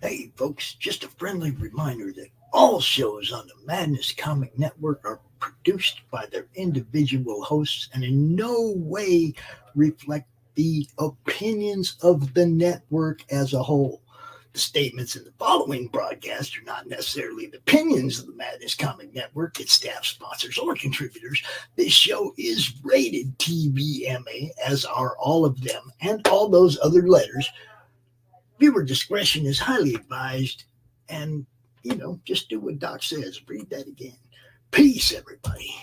Hey, folks, just a friendly reminder that all shows on the Madness Comic Network are produced by their individual hosts and in no way reflect the opinions of the network as a whole. The statements in the following broadcast are not necessarily the opinions of the Madness Comic Network, its staff, sponsors, or contributors. This show is rated TVMA, as are all of them and all those other letters. Viewer discretion is highly advised, and, just do what Doc says. Read that again. Peace, everybody.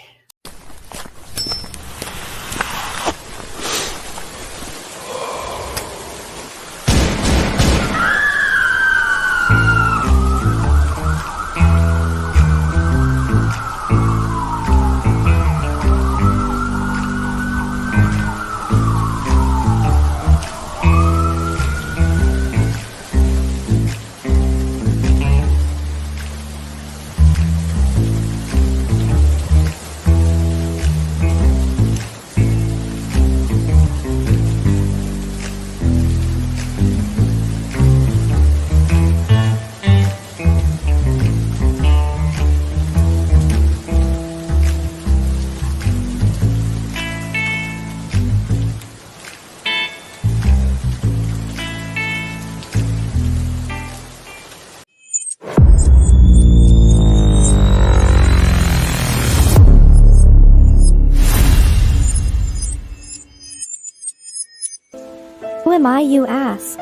Who am I, you ask?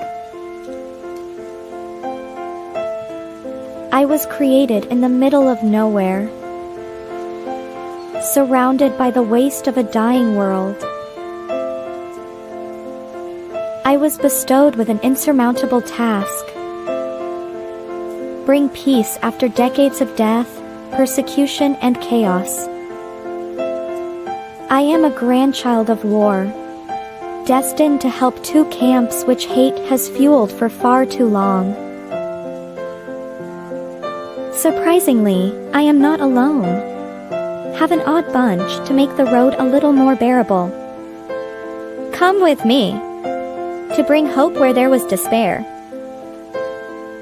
I was created in the middle of nowhere, surrounded by the waste of a dying world. I was bestowed with an insurmountable task: bring peace after decades of death, persecution, and chaos. I am a grandchild of war, destined to help two camps which hate has fueled for far too long. Surprisingly, I am not alone. Have an odd bunch to make the road a little more bearable. Come with me, to bring hope where there was despair,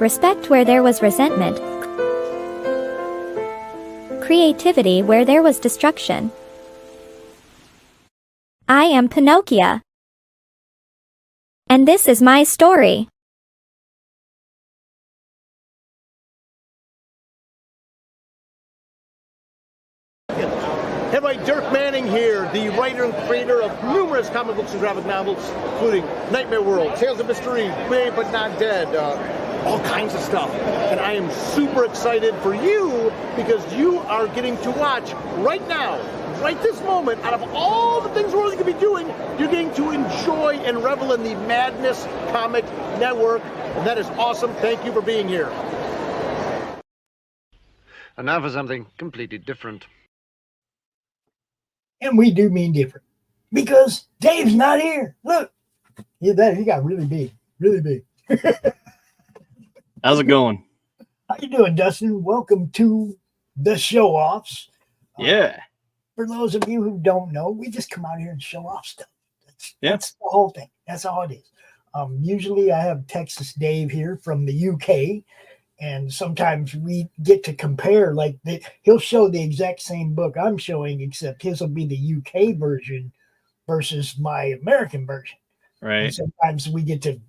respect where there was resentment, creativity where there was destruction. I am Pinocchio, and this is my story. Hey everybody, Dirk Manning here, the writer and creator of numerous comic books and graphic novels, including Nightmare World, Tales of Mystery, Brave But Not Dead, all kinds of stuff. And I am super excited for you because you are getting to watch right now, right this moment, out of all the things we're really going to be doing, you're getting to enjoy and revel in the Madness Comic Network. And that is awesome. Thank you for being here. And now for something completely different. And we do mean different, because Dave's not here. Look, he got really big, really big. How's it going? How you doing, Dustin? Welcome to the show-offs. Yeah. For those of you who don't know, we just come out here and show off stuff. That's the whole thing. That's all it is. Usually I have Texas Dave here from the UK, and sometimes we get to compare. Like he'll show the exact same book I'm showing, except his will be the UK version versus my American version. Right. And sometimes we get to,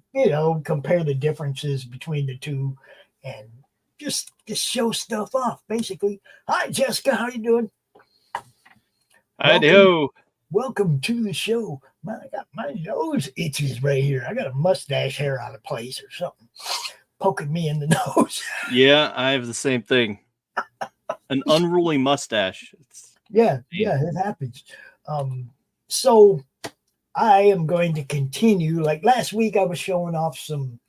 compare the differences between the two and just show stuff off, basically. Hi, Jessica. How you doing? I do. Welcome to the show. Man, I got my nose itches right here. I got a mustache hair out of place or something poking me in the nose. Yeah, I have the same thing. An unruly mustache. Yeah, it happens. So I am going to continue. Like last week, I was showing off some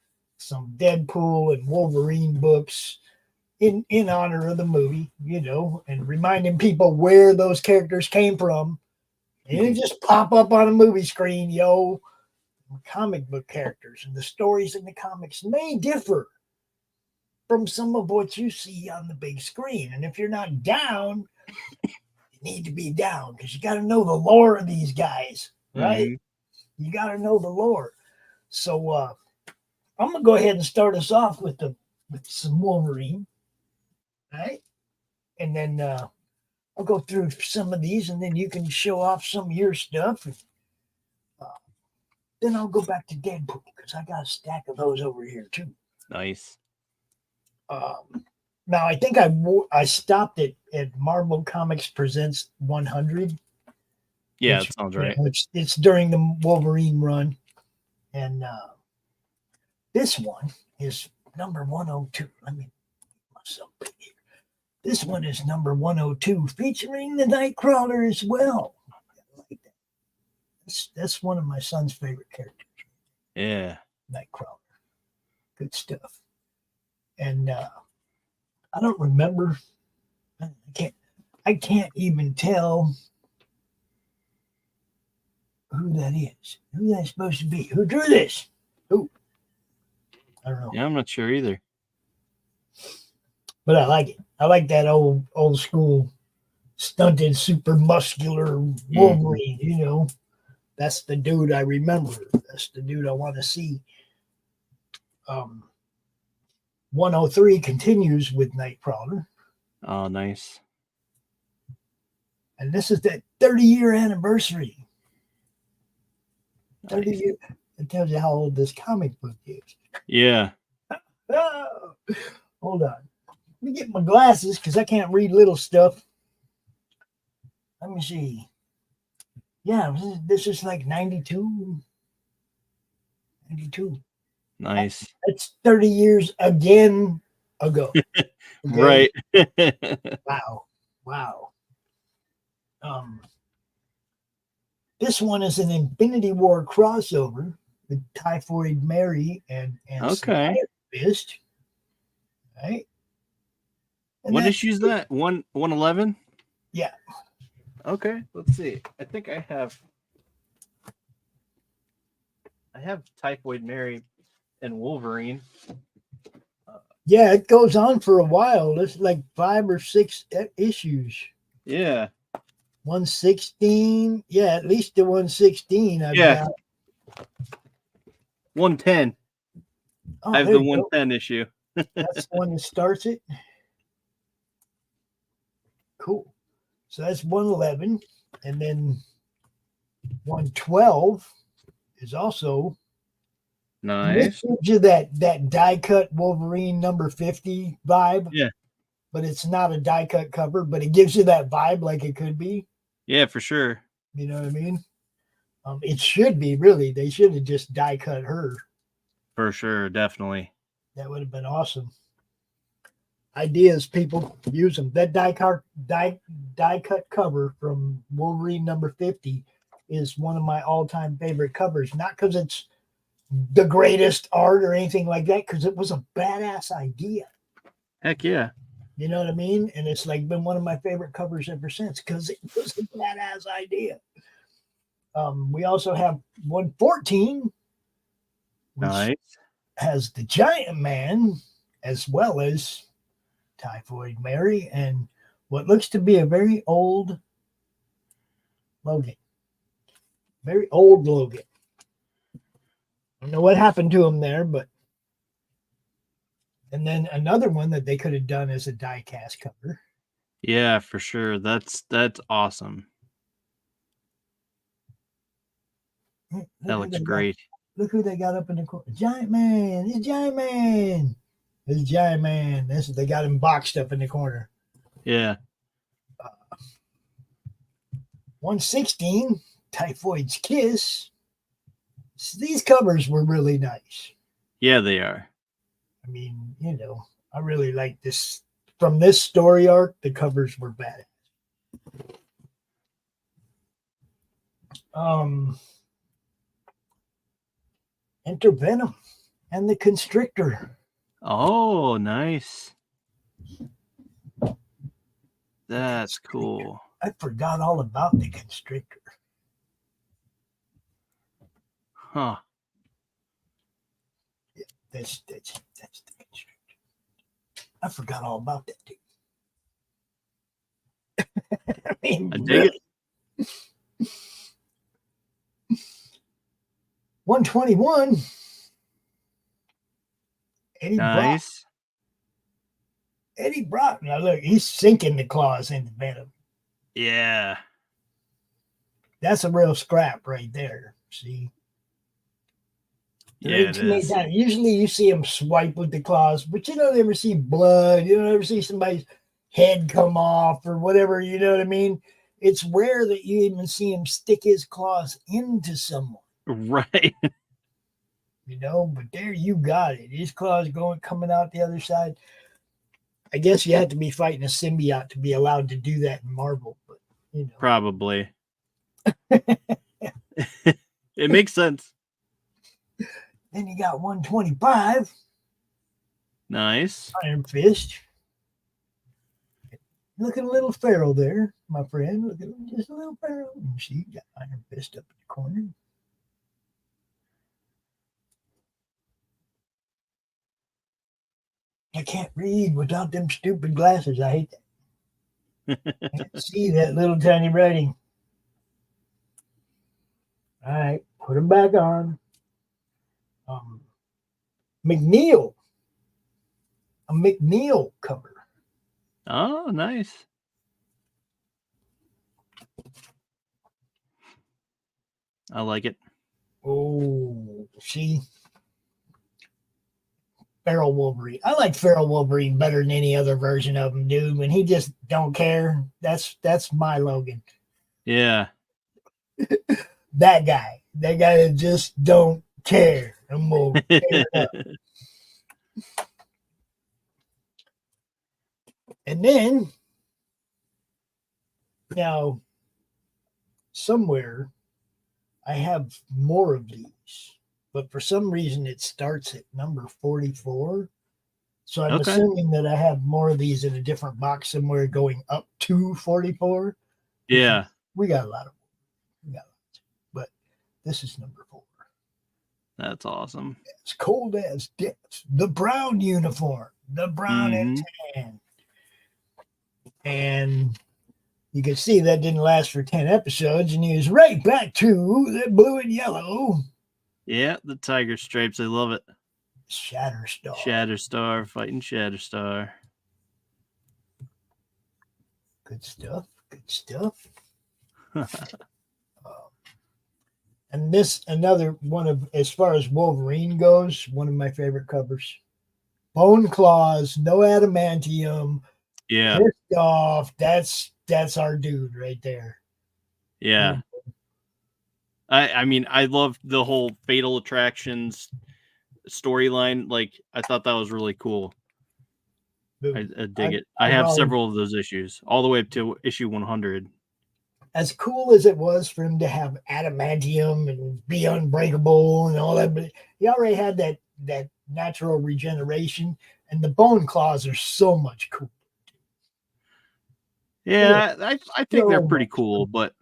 Deadpool and Wolverine books in honor of the movie, and reminding people where those characters came from. They didn't just pop up on a movie screen, comic book characters, and the stories in the comics may differ from some of what you see on the big screen. And if you're not down, you need to be down, because you got to know the lore of these guys, right? Mm-hmm. You got to know the lore. So I'm going to go ahead and start us off with the with some Wolverine. All right. And then I'll go through some of these, and then you can show off some of your stuff. Then I'll go back to Deadpool because I got a stack of those over here too. Nice. Now I think I stopped at Marvel Comics Presents 100. Yeah, that sounds right. It's during the Wolverine run, and this one is number 102. Let me get myself in here. This one is number 102, featuring the Nightcrawler as well. I like that. That's one of my son's favorite characters. Yeah. Nightcrawler. Good stuff. And I don't remember. I can't even tell who that is. Who that's supposed to be. Who drew this? Who? I don't know. Yeah, I'm not sure either. But I like it. I like that old school stunted, super muscular Wolverine, you know. That's the dude I remember. That's the dude I want to see. 103 continues with Nightcrawler. Oh, nice. And this is that 30-year anniversary. 30 Nice. years. It tells you how old this comic book is. Yeah. Oh, hold on. Let me get my glasses because I can't read little stuff. Let me see. Yeah, this is like 92. 92. Nice. That's 30 years again ago. Okay? Right. Wow. This one is an Infinity War crossover with Typhoid Mary and Okay. Fist. Right? And What that's- issue is that? 111? Yeah. Okay, let's see. I think I have Typhoid Mary and Wolverine. Yeah, it goes on for a while. It's like 5 or 6 issues. Yeah. 116. Yeah, at least the 116. I've Yeah. got. 110. Oh, I have there the you go. 110 issue. That's the one that starts it. Cool. So that's 111. And then 112 is also. Nice. This gives you that die cut Wolverine number 50 vibe. Yeah. But it's not a die cut cover, but it gives you that vibe like it could be. Yeah, for sure. You know what I mean? It should be, really. They should have just die cut her. For sure, definitely. That would have been awesome. Ideas, people, use them. That die cut cover from Wolverine number 50 is one of my all-time favorite covers. Not because it's the greatest art or anything like that, because it was a badass idea. Heck yeah. You know what I mean? And it's like been one of my favorite covers ever since because it was a badass idea. We also have 114, which Nice. has the Giant Man as well as Typhoid Mary and what looks to be a very old Logan. Very old Logan. I don't know what happened to him there, but. And then another one that they could have done as a die cast cover. Yeah, for sure. That's awesome. That looks great. Look who they got up in the corner. Giant Man. It's Giant Man. It's Giant Man. They got him boxed up in the corner. Yeah. 116, Typhoid's Kiss. So these covers were really nice. Yeah, they are. I mean, you know, I really like this. From this story arc, the covers were bad. Enter Venom and the Constrictor. Oh, nice. That's cool. I forgot all about the Constrictor. Huh. Yeah, that's the Constrictor. I forgot all about that dude. I mean, I dig really. it. 121. Eddie Nice. Eddie Brock. Now look, he's sinking the claws into Venom. Yeah. That's a real scrap right there. See? Yeah, it is. Usually you see him swipe with the claws, but you don't ever see blood. You don't ever see somebody's head come off or whatever. You know what I mean? It's rare that you even see him stick his claws into someone. Right. You know, but there you got it. His claws coming out the other side. I guess you have to be fighting a symbiote to be allowed to do that in Marvel, but you know. Probably. It makes sense. Then you got 125. Nice. Iron Fist. Looking a little feral there, my friend. Looking just a little feral. You see, you got Iron Fist up in the corner. I can't read without them stupid glasses. I hate that. I can't see that little tiny writing. All right, put them back on. McNeil. A McNeil cover. Oh, nice. I like it. Oh, see? Feral Wolverine. I like Feral Wolverine better than any other version of him, dude. When he just don't care, that's my Logan. Yeah. That guy that just don't care. I'm gonna tear it up. And then now somewhere I have more of these, but for some reason it starts at number 44. So I'm assuming that I have more of these in a different box somewhere going up to 44. Yeah. We got a lot of them. But this is number 4. That's awesome. It's cold as death. The brown uniform. The brown and tan. And you can see that didn't last for 10 episodes, and he was right back to the blue and yellow. Yeah, the tiger stripes. I love it. Shatterstar. Shatterstar fighting Shatterstar. Good stuff. Good stuff. And this, another one of, as far as Wolverine goes, one of my favorite covers. Bone claws, no adamantium. Yeah. Christgau, that's our dude right there. Yeah. I mean, I love the whole Fatal Attractions storyline. Like, I thought that was really cool. I dig it. I have several of those issues, all the way up to issue 100. As cool as it was for him to have adamantium and be unbreakable and all that, but he already had that natural regeneration, and the bone claws are so much cooler. Yeah, I think they're pretty cool, but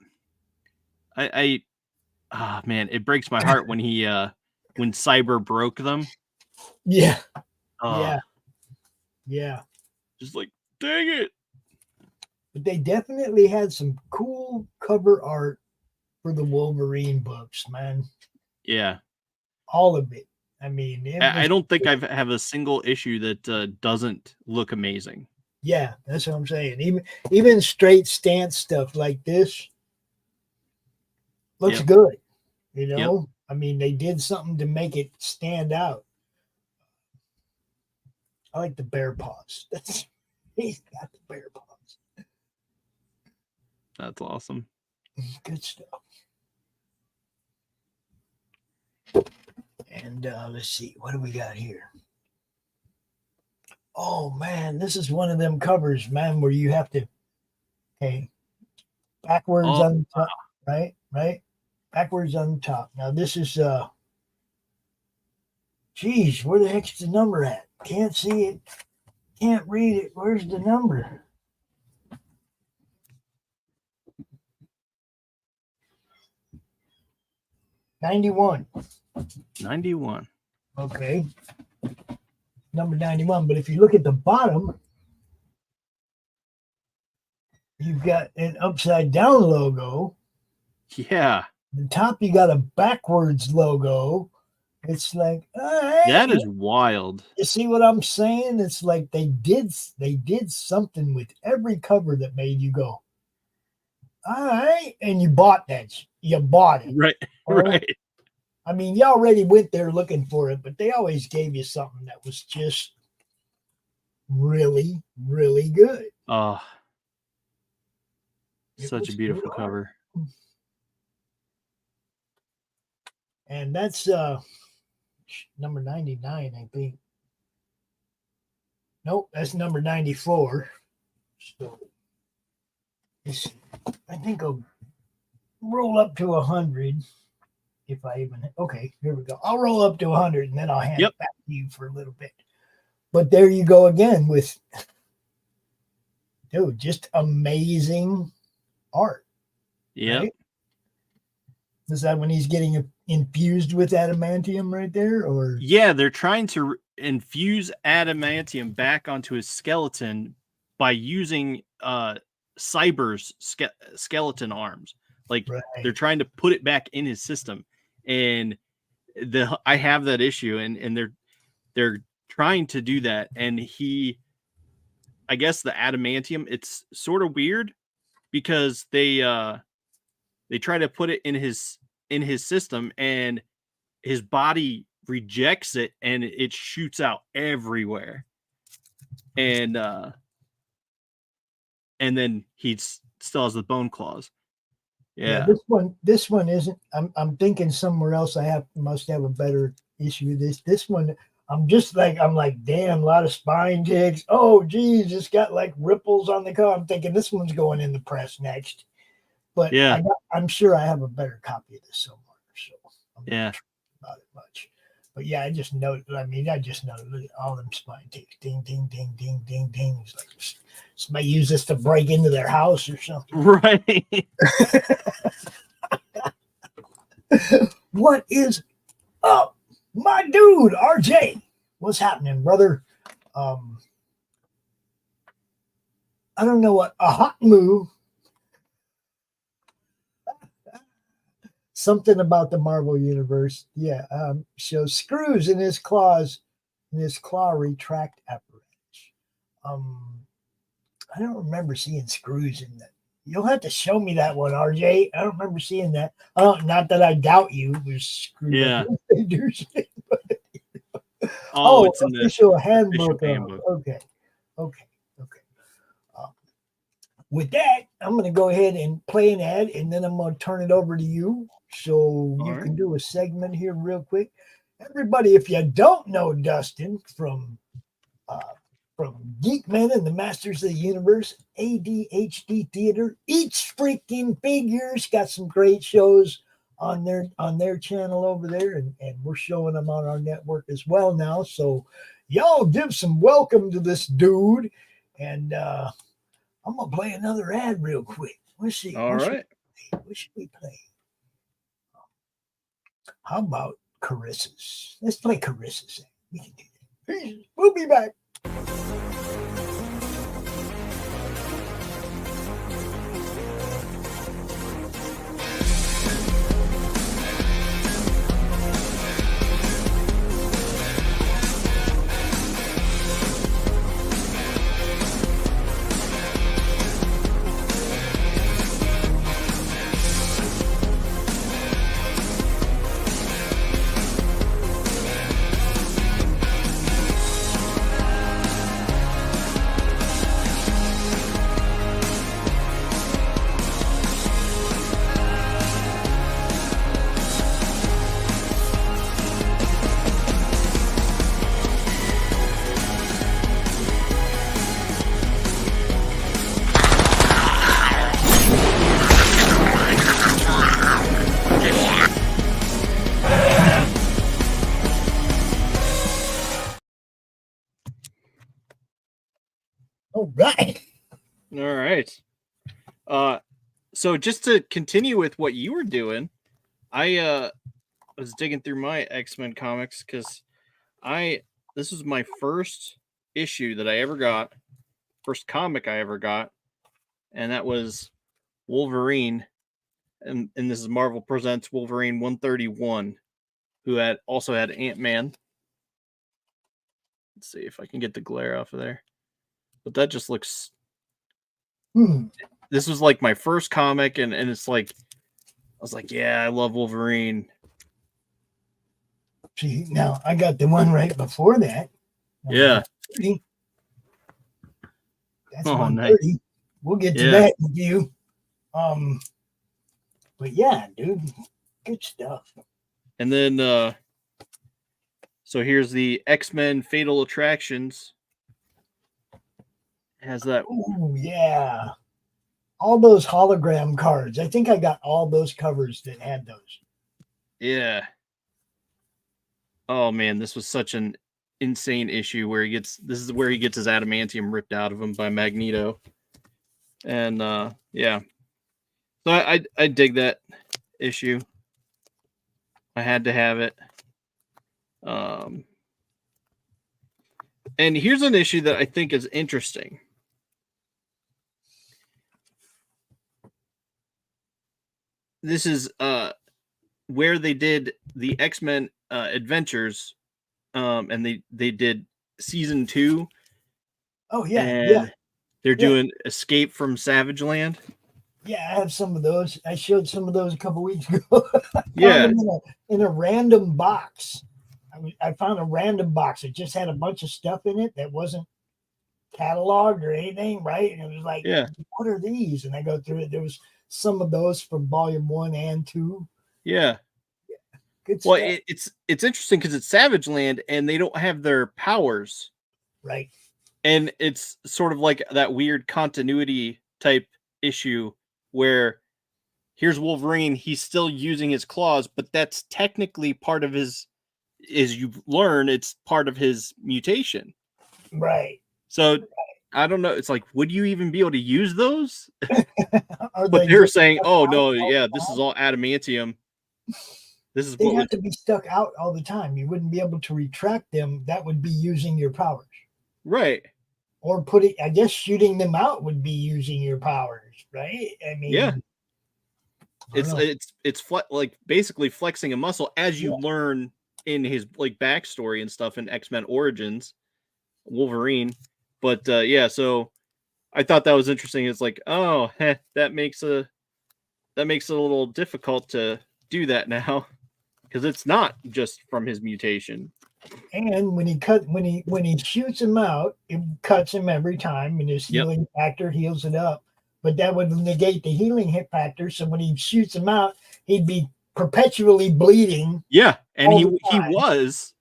man, it breaks my heart when he when Cyber broke them. Yeah. Just like, dang it. But they definitely had some cool cover art for the Wolverine books, man. Yeah. All of it. I mean, I don't think I have a single issue that doesn't look amazing. Yeah, that's what I'm saying. Even straight stance stuff like this looks good. You know, I mean, they did something to make it stand out. I like the bear paws. He's got the bear paws. That's awesome. Good stuff. And let's see, what do we got here? Oh man, this is one of them covers, man, where you have to backwards on top, right? Backwards on top. Now this is geez, where the heck's the number at? Can't see it. Can't read it. Where's the number? $91. Okay. Number 91. But if you look at the bottom, you've got an upside down logo. Yeah. The top, you got a backwards logo. It's like, all right, That is wild. you see what I'm saying? It's like they did something with every cover that made you go, all right, and you bought that. You bought it. Right. Oh, Right. I mean, you already went there looking for it, but they always gave you something that was just really, really good. Oh, It such a was beautiful good. cover. And that's number 99, I think. Nope, that's number 94. So I think I'll roll up to 100 if I even. Okay, here we go. I'll roll up to 100 and then I'll hand it back to you for a little bit. But there you go again with, dude, just amazing art. Yeah. Right? Is that when he's getting infused with adamantium right there? Or yeah, they're trying to infuse adamantium back onto his skeleton by using Cyber's skeleton arms. Like they're trying to put it back in his system. And I have that issue, and they're trying to do that. And I guess the adamantium, it's sort of weird because they try to put it in his system, and his body rejects it, and it shoots out everywhere. And then he still has the bone claws. Yeah. This one isn't. I'm thinking somewhere else. Must have a better issue. This one, I'm like, damn, a lot of spine jigs. Oh, geez, it's got like ripples on the cover. I'm thinking this one's going in the press next. But yeah, I'm sure I have a better copy of this somewhere. So I'm not about it much. But yeah, I just noted. Look at all them spine ticks. Ding, ding, ding, ding, ding, ding. It's like somebody use this to break into their house or something. Right. What is up, my dude, RJ? What's happening, brother? I don't know what a hot move. Something about the Marvel universe. Yeah. Shows screws in his claw retract apparatus. I don't remember seeing screws in that. You'll have to show me that one, RJ. I don't remember seeing that. Not that I doubt you. There's screws. Yeah. It's in the official handbook. Okay. With that, I'm going to go ahead and play an ad, and then I'm going to turn it over to you so you can do a segment here real quick. Everybody, if you don't know Dustin from Geekmen and the Masters of the Universe, ADHD Theater, each freaking figures got some great shows on their channel over there, and we're showing them on our network as well now. So y'all give some welcome to this dude, and I'm gonna play another ad real quick. Let's see. All right. What should we play? How about Corissa's? Let's play Corissa's. We can do that. We'll be back. All right. So just to continue with what you were doing, I was digging through my X-Men comics because this was my first issue that I ever got, first comic I ever got, and that was Wolverine, and this is Marvel Presents Wolverine 131. who had also had Ant-Man. Let's see if I can get the glare off of there. But that just looks... This was like my first comic, and it's like, I was like, yeah, I love Wolverine. See, now I got the one right before that. Yeah. That's 130. Nice. We'll get to that review. But yeah, dude, good stuff. And then, so here's the X-Men Fatal Attractions. It has that. Oh yeah, all those hologram cards. I think I got all those covers that had those. Yeah. Oh man, this was such an insane issue where this is where he gets his adamantium ripped out of him by Magneto. And yeah. So I dig that issue. I had to have it. And here's an issue that I think is interesting. This is where they did the X-Men adventures, and they did season 2. Oh yeah, and they're doing Escape from Savage Land. Yeah, I have some of those. I showed some of those a couple weeks ago. Yeah, in a random box. I found a random box. It just had a bunch of stuff in it that wasn't cataloged or anything, right? And it was like, what are these? And I go through it. There was some of those from volume 1 and 2. Yeah. Good well, stuff. it's interesting because it's Savage Land and they don't have their powers. Right. And it's sort of like that weird continuity type issue where here's Wolverine, he's still using his claws, but that's technically part of his, as you learn, it's part of his mutation. Right. So I don't know. It's like, would you even be able to use those? But they're saying, oh no, yeah, this is all adamantium. This is they have to be stuck out all the time. You wouldn't be able to retract them. That would be using your powers. Right. Or I guess shooting them out would be using your powers, right? I mean, yeah. It's like basically flexing a muscle as you learn in his like backstory and stuff in X-Men Origins, Wolverine. But yeah, so I thought that was interesting. It's like, oh, that makes it a little difficult to do that now because it's not just from his mutation. And when he shoots him out, it cuts him every time, and his healing factor heals it up. But that would negate the healing hit factor. So when he shoots him out, he'd be perpetually bleeding. Yeah, and he was,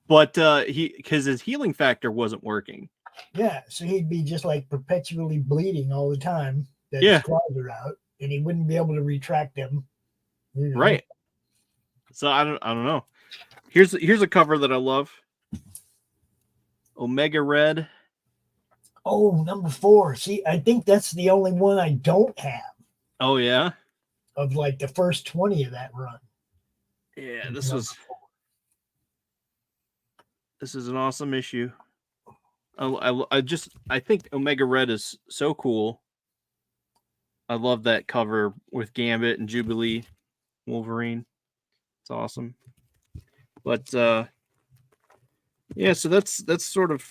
but because his healing factor wasn't working. Yeah, so he'd be just like perpetually bleeding all the time. That his claws are out, and he wouldn't be able to retract them. You know? Right. So I don't know. Here's a cover that I love. Omega Red. Oh, number 4. See, I think that's the only one I don't have. Oh yeah. Of like the first 20 of that run. Yeah, this is an awesome issue. I think Omega Red is so cool. I love that cover with Gambit and Jubilee Wolverine. It's awesome. But yeah, so that's sort of,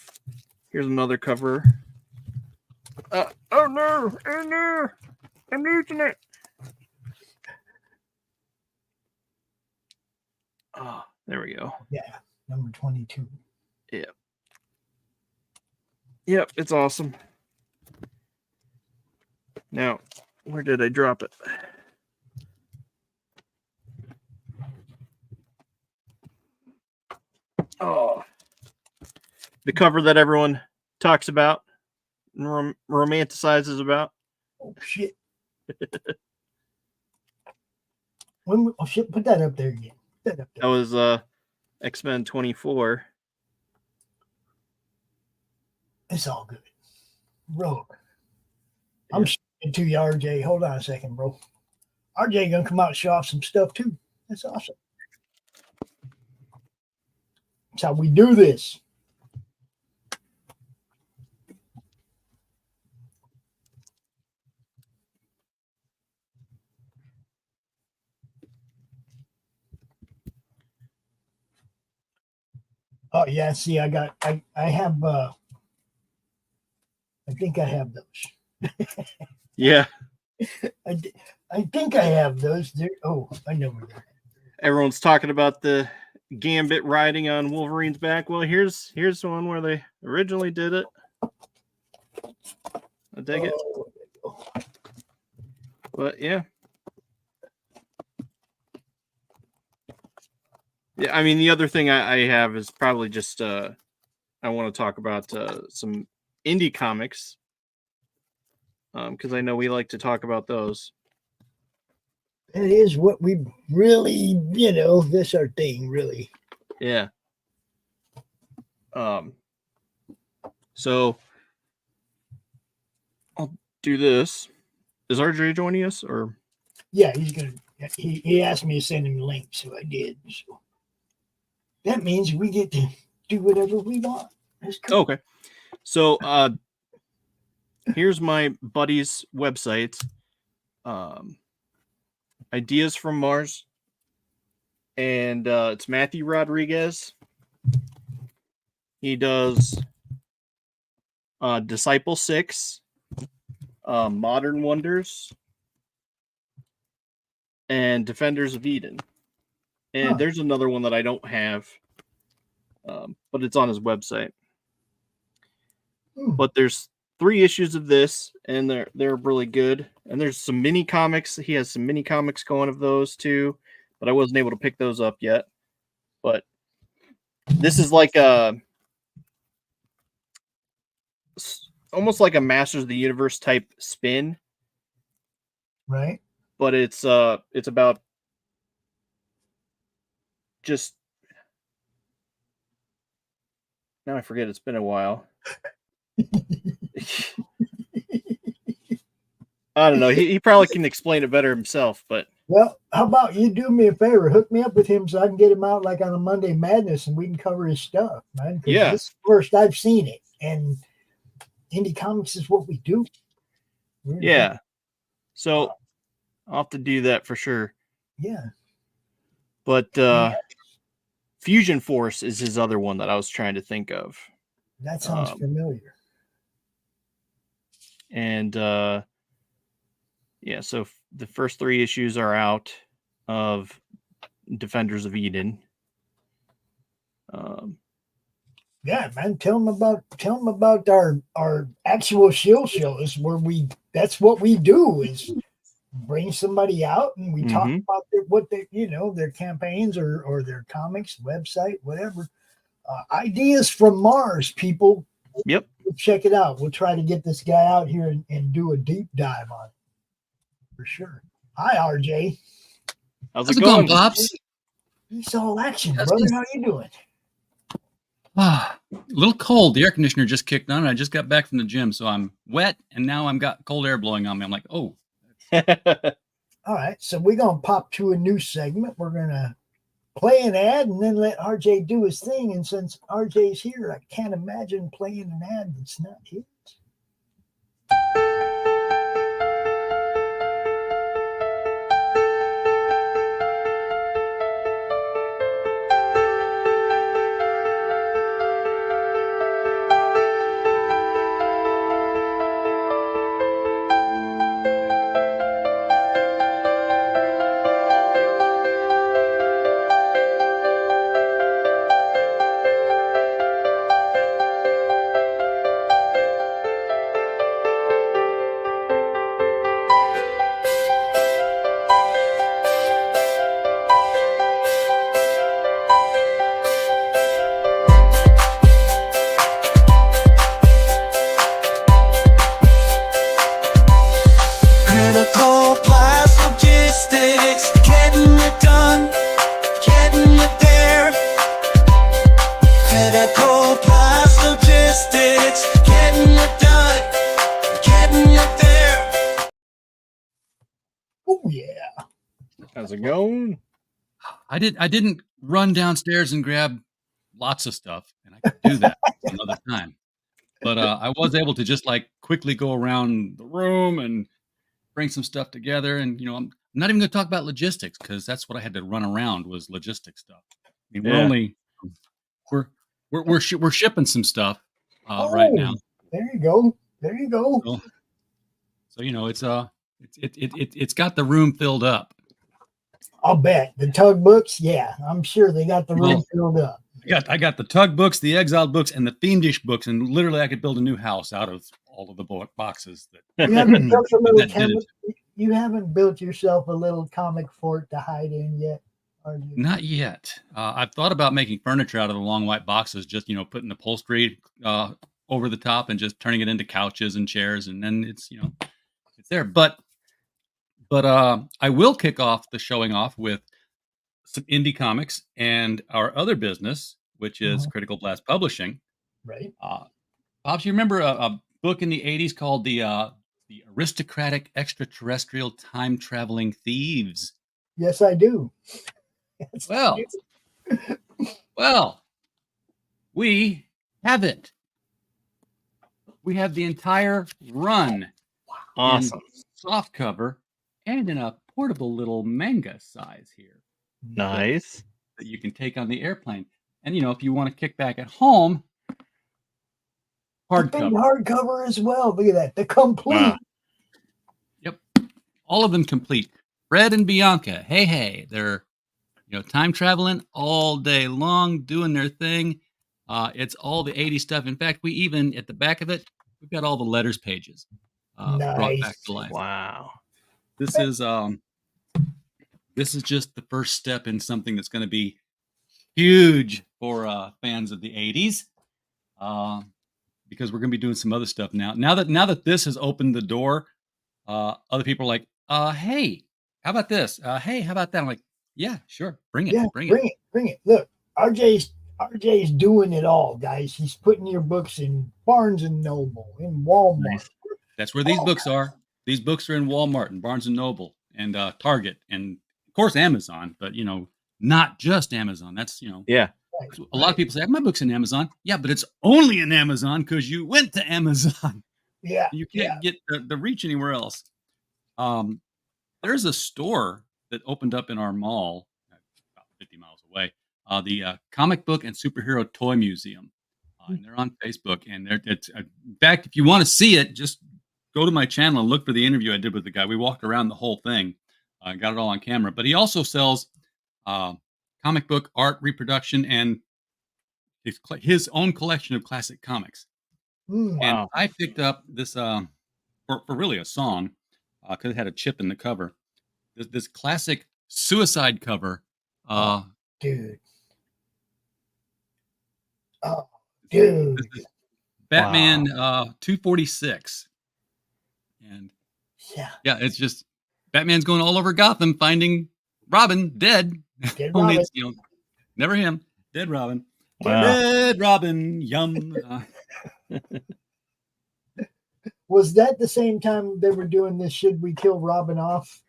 here's another cover. Oh no, I'm losing it. Oh, there we go. Yeah, number 22. Yeah. Yep, it's awesome. Now, where did I drop it? Oh, the cover that everyone talks about and romanticizes about. Oh shit! Oh shit! Put that up there again. Put that up there. That was X-Men 24. It's all good, bro. I'm showing to you, RJ. Hold on a second, bro. RJ gonna come out and show off some stuff too. That's awesome. That's how we do this. Oh yeah, see, I have I think I have those. Yeah. I think I have those. Oh, I know where they're. Everyone's talking about the Gambit riding on Wolverine's back. Well, here's one where they originally did it. I dig it. But yeah. Yeah, I mean, the other thing I have is probably just I want to talk about some indie comics because I know we like to talk about those. That is what we really, that's our thing, really. Yeah. So I'll do this. Is RJ joining us or? Yeah, he's gonna. He asked me to send him a link, so I did. So that means we get to do whatever we want. That's cool. Okay. So here's my buddy's website. Ideas from Mars. And it's Matthew Rodriguez. He does Disciple 6, Modern Wonders, and Defenders of Eden. And there's another one that I don't have, but it's on his website. But there's 3 issues of this, and they're really good. And there's some mini comics. He has some mini comics going of those too, but I wasn't able to pick those up yet. But this is like almost like a Masters of the Universe type spin, right? But it's about just now I forget. It's been a while. I don't know. He probably can explain it better himself, but well, how about you do me a favor, hook me up with him so I can get him out like on a Monday Madness and we can cover his stuff, man. Yeah. This is first I've seen it, and indie comics is what we do. Yeah. So I'll have to do that for sure. Yeah. But Fusion Force is his other one that I was trying to think of. That sounds familiar. And yeah, so the first 3 issues are out of Defenders of Eden. Yeah, man. Tell them about our actual shield shows where that's what we do is bring somebody out and we talk about their campaigns or their comics, website, whatever. Ideas from Mars, people. Yep. We'll check it out. We'll try to get this guy out here and do a deep dive on it. For sure. Hi, RJ. How's it going, Pops? It's all action, brother. How you doing? A little cold. The air conditioner just kicked on. I just got back from the gym, so I'm wet, and now I've got cold air blowing on me. I'm like, oh. All right, so we're going to pop to a new segment. We're going to play an ad and then let RJ do his thing. And since RJ's here, I can't imagine playing an ad that's not his. How's it going? I didn't run downstairs and grab lots of stuff, and I could do that another time. But I was able to just like quickly go around the room and bring some stuff together. And I'm not even going to talk about logistics because that's what I had to run around was logistic stuff. I mean, we're we're shipping some stuff right now. There you go. There you go. So it's got the room filled up. I'll bet the tug books. Yeah, I'm sure they got the room filled up. I got the tug books, the exiled books, and the fiendish books, and literally I could build a new house out of all of the boxes. You haven't built a little you haven't built yourself a little comic fort to hide in yet, are you? Not yet. I've thought about making furniture out of the long white boxes, just putting upholstery over the top and just turning it into couches and chairs, and then it's there. But I will kick off the showing off with some indie comics and our other business, which is Critical Blast Publishing. Right. Pops, you remember a book in the 80s called the Aristocratic Extraterrestrial Time Traveling Thieves? Yes, I do. Yes, well, I do. Well, we have it. We have the entire run. Awesome. Soft cover and in a portable little manga size here. Nice. That you can take on the airplane. And, if you want to kick back at home, hardcover as well. Look at that. The complete. Wow. Yep. All of them complete. Fred and Bianca. Hey. They're, time traveling all day long, doing their thing. It's all the 80s stuff. In fact, we even, at the back of it, we've got all the letters pages brought back to life. Wow. This is just the first step in something that's going to be huge for fans of the 80s, because we're going to be doing some other stuff now. Now that this has opened the door, other people are like, hey, how about this? Hey, how about that? I'm like, yeah, sure, bring it. Bring it. Look, RJ's doing it all, guys. He's putting your books in Barnes and Noble, in Walmart. Nice. That's where these books are. These books are in Walmart and Barnes and Noble and Target and of course Amazon, but not just Amazon. That's yeah. A lot of people say my book's in Amazon. Yeah, but it's only in Amazon because you went to Amazon. Yeah, you can't get the reach anywhere else. There's a store that opened up in our mall, about 50 miles away. The Comic Book and Superhero Toy Museum. And they're on Facebook, and it's in fact, if you want to see it, just go to my channel and look for the interview I did with the guy. We walked around the whole thing. I got it all on camera, but he also sells comic book art reproduction and his own collection of classic comics. Wow. And I picked up this for really a song because it had a chip in the cover. This classic Suicide cover. Dude. Batman 246. And yeah, it's just Batman's going all over Gotham finding Robin dead. Only it's, never him. Dead Robin. Wow. Dead Robin. Yum. Was that the same time they were doing this Should We Kill Robin Off?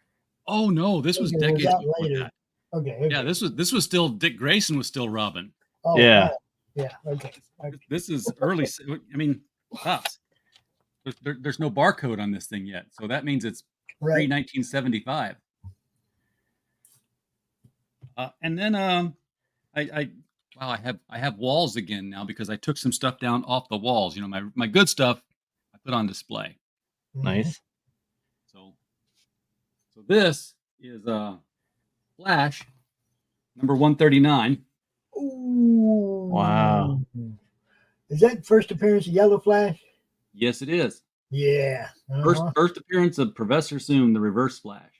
Oh no, this was decades before later. that. Okay. Yeah, this was still Dick Grayson was still Robin. Oh, yeah. Yeah. Okay. This is early. I mean, pops. There's no barcode on this thing yet, so that means it's pre-1975. And then I have walls again now because I took some stuff down off the walls. My good stuff I put on display. Nice. So this is Flash number 139. Ooh. Wow. Is that first appearance of Yellow Flash? Yes, it is. Yeah. First appearance of Professor Zoom, the Reverse Flash.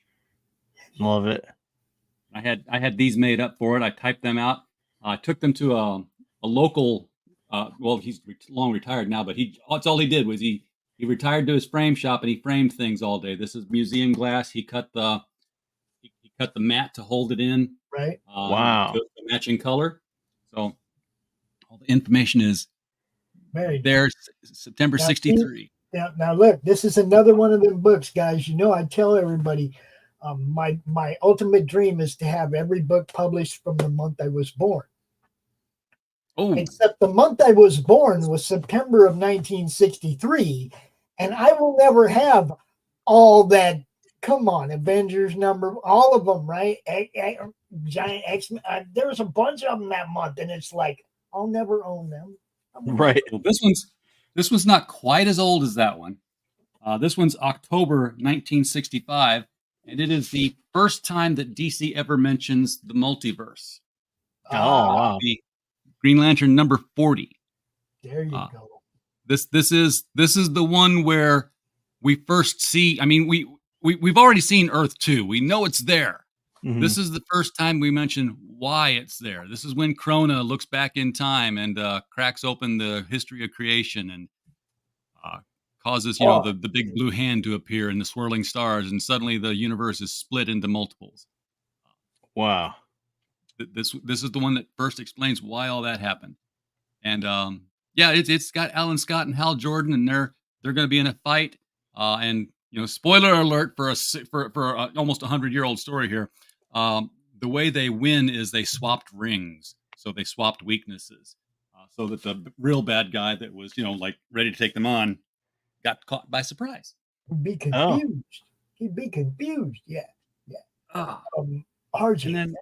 Love it. I had these made up for it. I typed them out. I took them to a local. Well, he's long retired now, but that's all he did was he retired to his frame shop and he framed things all day. This is museum glass. He cut the mat to hold it in. Right. Wow. To the matching color. So all the information is there. September 63. Now look, this is another one of them books, guys. I tell everybody, my ultimate dream is to have every book published from the month I was born. Oh, except the month I was born was September of 1963, and I will never have all that. Come on, Avengers number, all of them, right? Giant X-Men. There was a bunch of them that month, and it's like I'll never own them. Right. Well, this one's not quite as old as that one. This one's October 1965, and it is the first time that DC ever mentions the multiverse. Oh, wow. The Green Lantern number 40. There you go. This is the one where we first see. I mean, we've already seen Earth 2. We know it's there. Mhm. This is the first time we mention why it's there. This is when Krona looks back in time and cracks open the history of creation and causes, the big blue hand to appear in the swirling stars, and suddenly the universe is split into multiples. Wow. This is the one that first explains why all that happened. And it's got Alan Scott and Hal Jordan, and they're going to be in a fight. And spoiler alert for almost 100-year-old story here. The way they win is they swapped rings, so they swapped weaknesses, so that the real bad guy that was ready to take them on got caught by surprise. He'd be confused. Yeah. RJ, And then-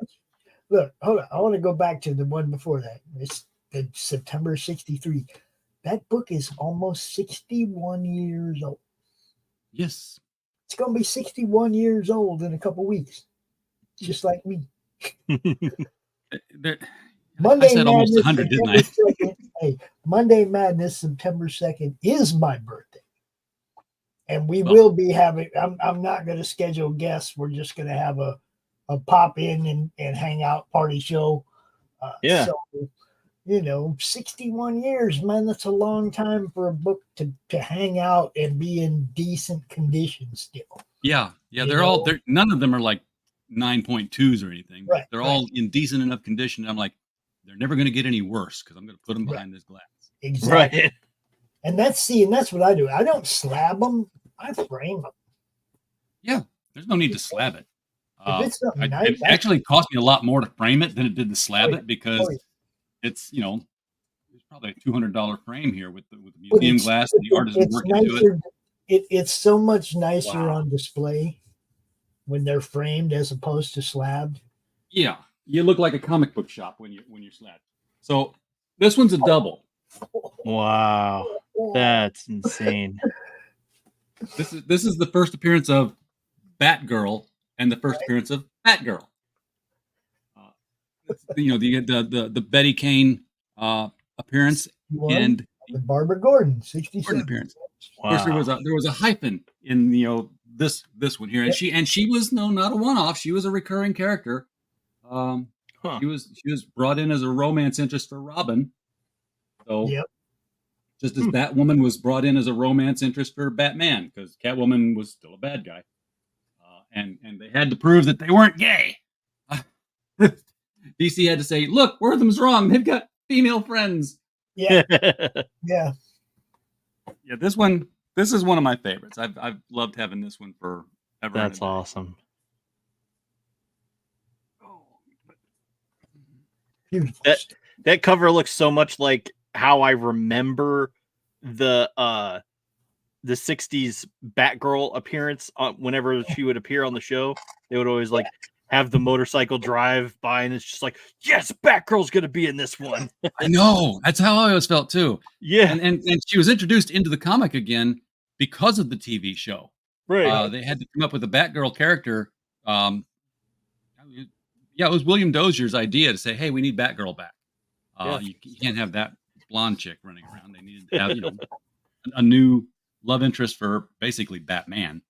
look, hold on. I want to go back to the one before that. It's the September 63. That book is almost 61 years old. Yes. It's going to be 61 years old in a couple weeks, just like me. Monday I said almost 100, didn't I? 2nd, hey, Monday Madness, September 2nd, is my birthday. And we will be having, I'm not going to schedule guests. We're just going to have a pop in and hang out party show. So, 61 years, man, that's a long time for a book to hang out and be in decent condition still. Yeah. None of them are like 9.2s or anything. Right, They're all in decent enough condition. I'm like, they're never going to get any worse because I'm going to put them behind this glass. Exactly. Right. And that's what I do. I don't slab them. I frame them. Yeah. There's no need to slab it. If it's something nice, It actually cost me a lot more to frame it than it did to slab it because it's, there's probably a $200 frame here with the museum glass and the artisan work into it. It's so much nicer on display when they're framed as opposed to slabbed. Yeah. You look like a comic book shop when you're slabbed. So this one's a double. Wow. That's insane. This is the first appearance of Batgirl and the first appearance of Batgirl. The Betty Kane appearance and the Barbara Gordon 67 appearance. Wow. Of course, there was a hyphen in this one here, and she was not a one-off. She was a recurring character. She was brought in as a romance interest for Robin. So just as Batwoman was brought in as a romance interest for Batman, because Catwoman was still a bad guy. And they had to prove that they weren't gay. DC had to say, look, Wortham's wrong. They've got female friends. Yeah. This is one of my favorites. I've loved having this one forever. That's awesome. Beautiful. That cover looks so much like how I remember the 60s Batgirl appearance. Whenever she would appear on the show, they would always have the motorcycle drive by, and it's just like, yes, Batgirl's gonna be in this one. I know. That's how I always felt too. Yeah. And she was introduced into the comic again because of the TV show. Right. They had to come up with a Batgirl character. It was William Dozier's idea to say, hey, we need Batgirl back. You can't have that blonde chick running around. They needed to have, a new love interest for basically Batman.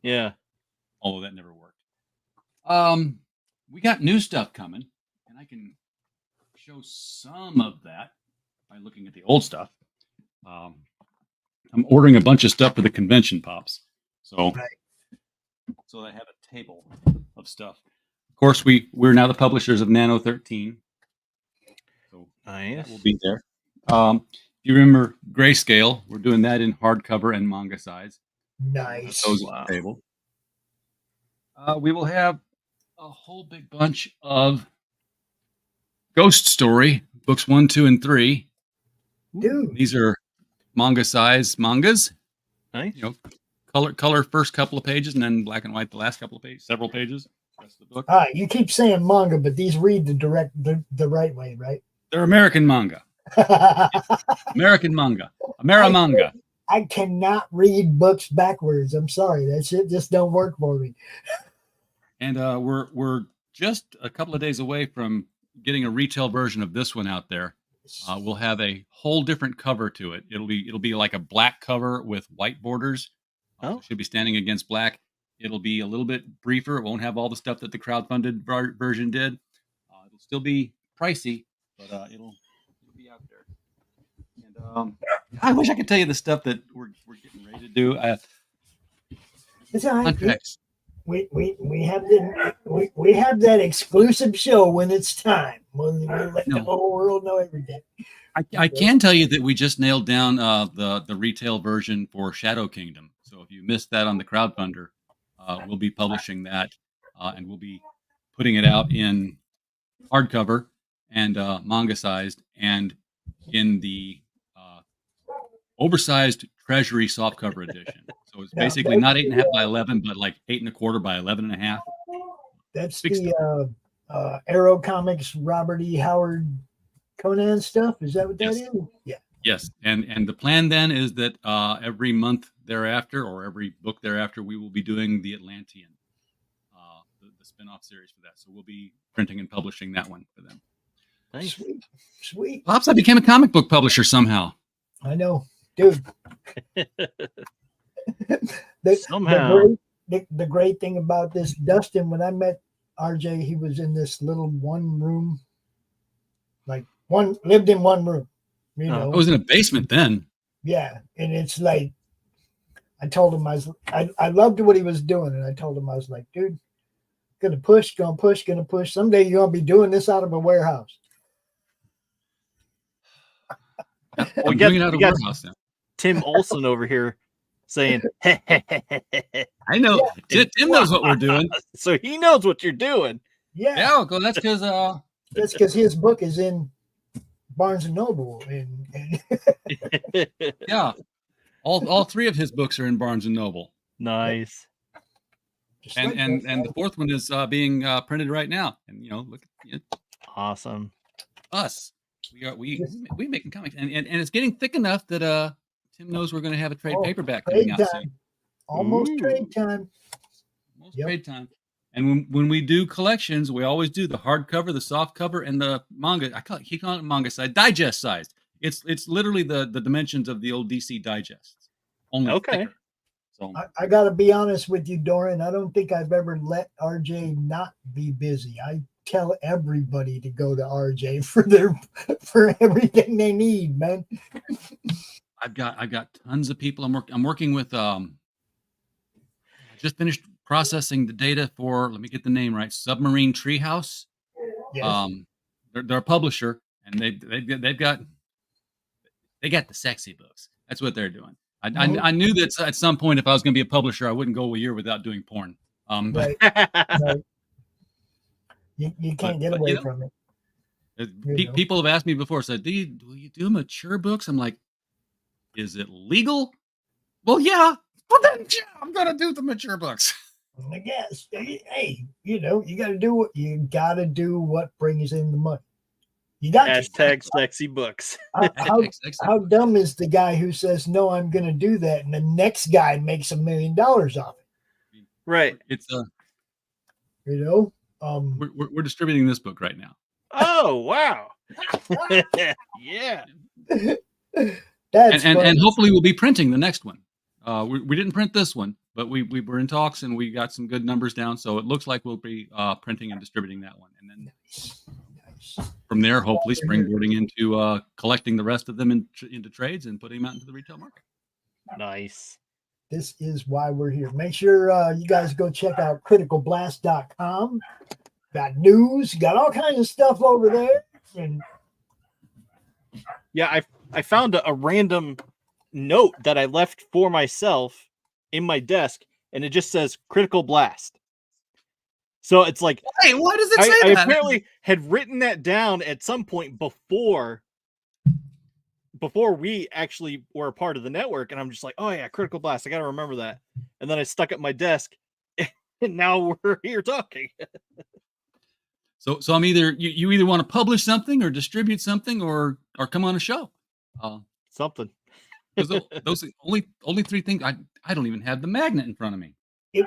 Yeah. Although that never worked. We got new stuff coming, and I can show some of that by looking at the old stuff. I'm ordering a bunch of stuff for the convention pops. So I have a table of stuff. Of course, we're now the publishers of Nano 13. So nice. That will be there. If you remember Grayscale, we're doing that in hardcover and manga size. Nice. Those on the table. We will have a whole big bunch of Ghost Story books 1, 2, and 3. Dude, these are manga size mangas. Nice. Color first couple of pages, and then black and white the last couple of pages, several pages. Rest of the book. You keep saying manga, but these read the right way, right? They're American manga. American manga. Amerimanga. I cannot read books backwards. I'm sorry. That shit just don't work for me. And we're just a couple of days away from getting a retail version of this one out there. We'll have a whole different cover to it. It'll be like a black cover with white borders. So it should be standing against black. It'll be a little bit briefer. It won't have all the stuff that the crowdfunded version did. It'll still be pricey, but it'll be out there. And I wish I could tell you the stuff that we're getting ready to do. It's all right. Contracts. We have that exclusive show when it's time. We'll let the whole world know everything. I can tell you that we just nailed down the retail version for Shadow Kingdom. So if you missed that on the crowdfunder, we'll be publishing that, and we'll be putting it out in hardcover and manga sized, and in the oversized Treasury softcover edition. So it's basically not 8.5 by 11, but like 8.25 by 11.5. That's the Arrow Comics Robert E. Howard Conan stuff. Is that what that is? Yeah. Yes, and the plan then is that every month thereafter, or every book thereafter, we will be doing the Atlantean, the spin-off series for that. So we'll be printing and publishing that one for them. Nice. Sweet. Pops, I became a comic book publisher somehow. I know, dude. Somehow. The great thing about this, Dustin, when I met RJ, he was in this little one room, lived in one room. You know, I was in a basement then. Yeah, and it's like, I told him I loved what he was doing, and I told him I was like, dude, gonna push. Someday you're gonna be doing this out of a warehouse. We got Tim Olson over here saying, I know. Yeah. Tim knows what we're doing. So he knows what you're doing. Yeah. Yeah, well, that's because his book is in Barnes and Noble, and yeah, all three of his books are in Barnes and Noble. Nice. And the fourth one is being printed right now. And look at it. Awesome. Us. We making comics, and it's getting thick enough that Tim knows we're going to have a trade paperback coming out soon. Almost trade time. Trade time. And when we do collections, we always do the hardcover, the soft cover, and the manga. Keep calling it manga size, digest sized. It's literally the dimensions of the old DC digests. Only thicker. So I got to be honest with you, Doran. I don't think I've ever let RJ not be busy. I tell everybody to go to RJ for everything they need, man. I've got tons of people. I'm working with. I just finished processing the data for. Let me get the name right. Submarine Treehouse. Yes. They're a publisher, and they've got the sexy books. That's what they're doing. I knew that at some point, if I was going to be a publisher, I wouldn't go a year without doing porn. Right. You can't get away from it. People have asked me before, said, "Do you do mature books?" I'm like, "Is it legal?" Well, yeah. Well, then I'm going to do the mature books. I guess. Hey, you got to do what brings in the money. You got hashtag sexy books. How dumb is the guy who says, no, I'm going to do that, and the next guy makes $1 million off it? Right. It's we're distributing this book right now. Oh, wow. Yeah. And hopefully we'll be printing the next one. We didn't print this one, but we were in talks and we got some good numbers down. So it looks like we'll be printing and distributing that one. And then from there, hopefully springboarding into collecting the rest of them into trades and putting them out into the retail market. Nice. This is why we're here. Make sure you guys go check out criticalblast.com. Got news, got all kinds of stuff over there. And yeah, I found a random note that I left for myself in my desk, and it just says Critical Blast. So it's like, hey, why does it say that? I apparently had written that down at some point before we actually were a part of the network, and I'm just like, oh yeah, Critical Blast, I gotta remember that. And then I stuck at my desk, and now we're here talking. So I'm either you either want to publish something or distribute something or come on a show. Something. Those are only three things. I don't even have the magnet in front of me. It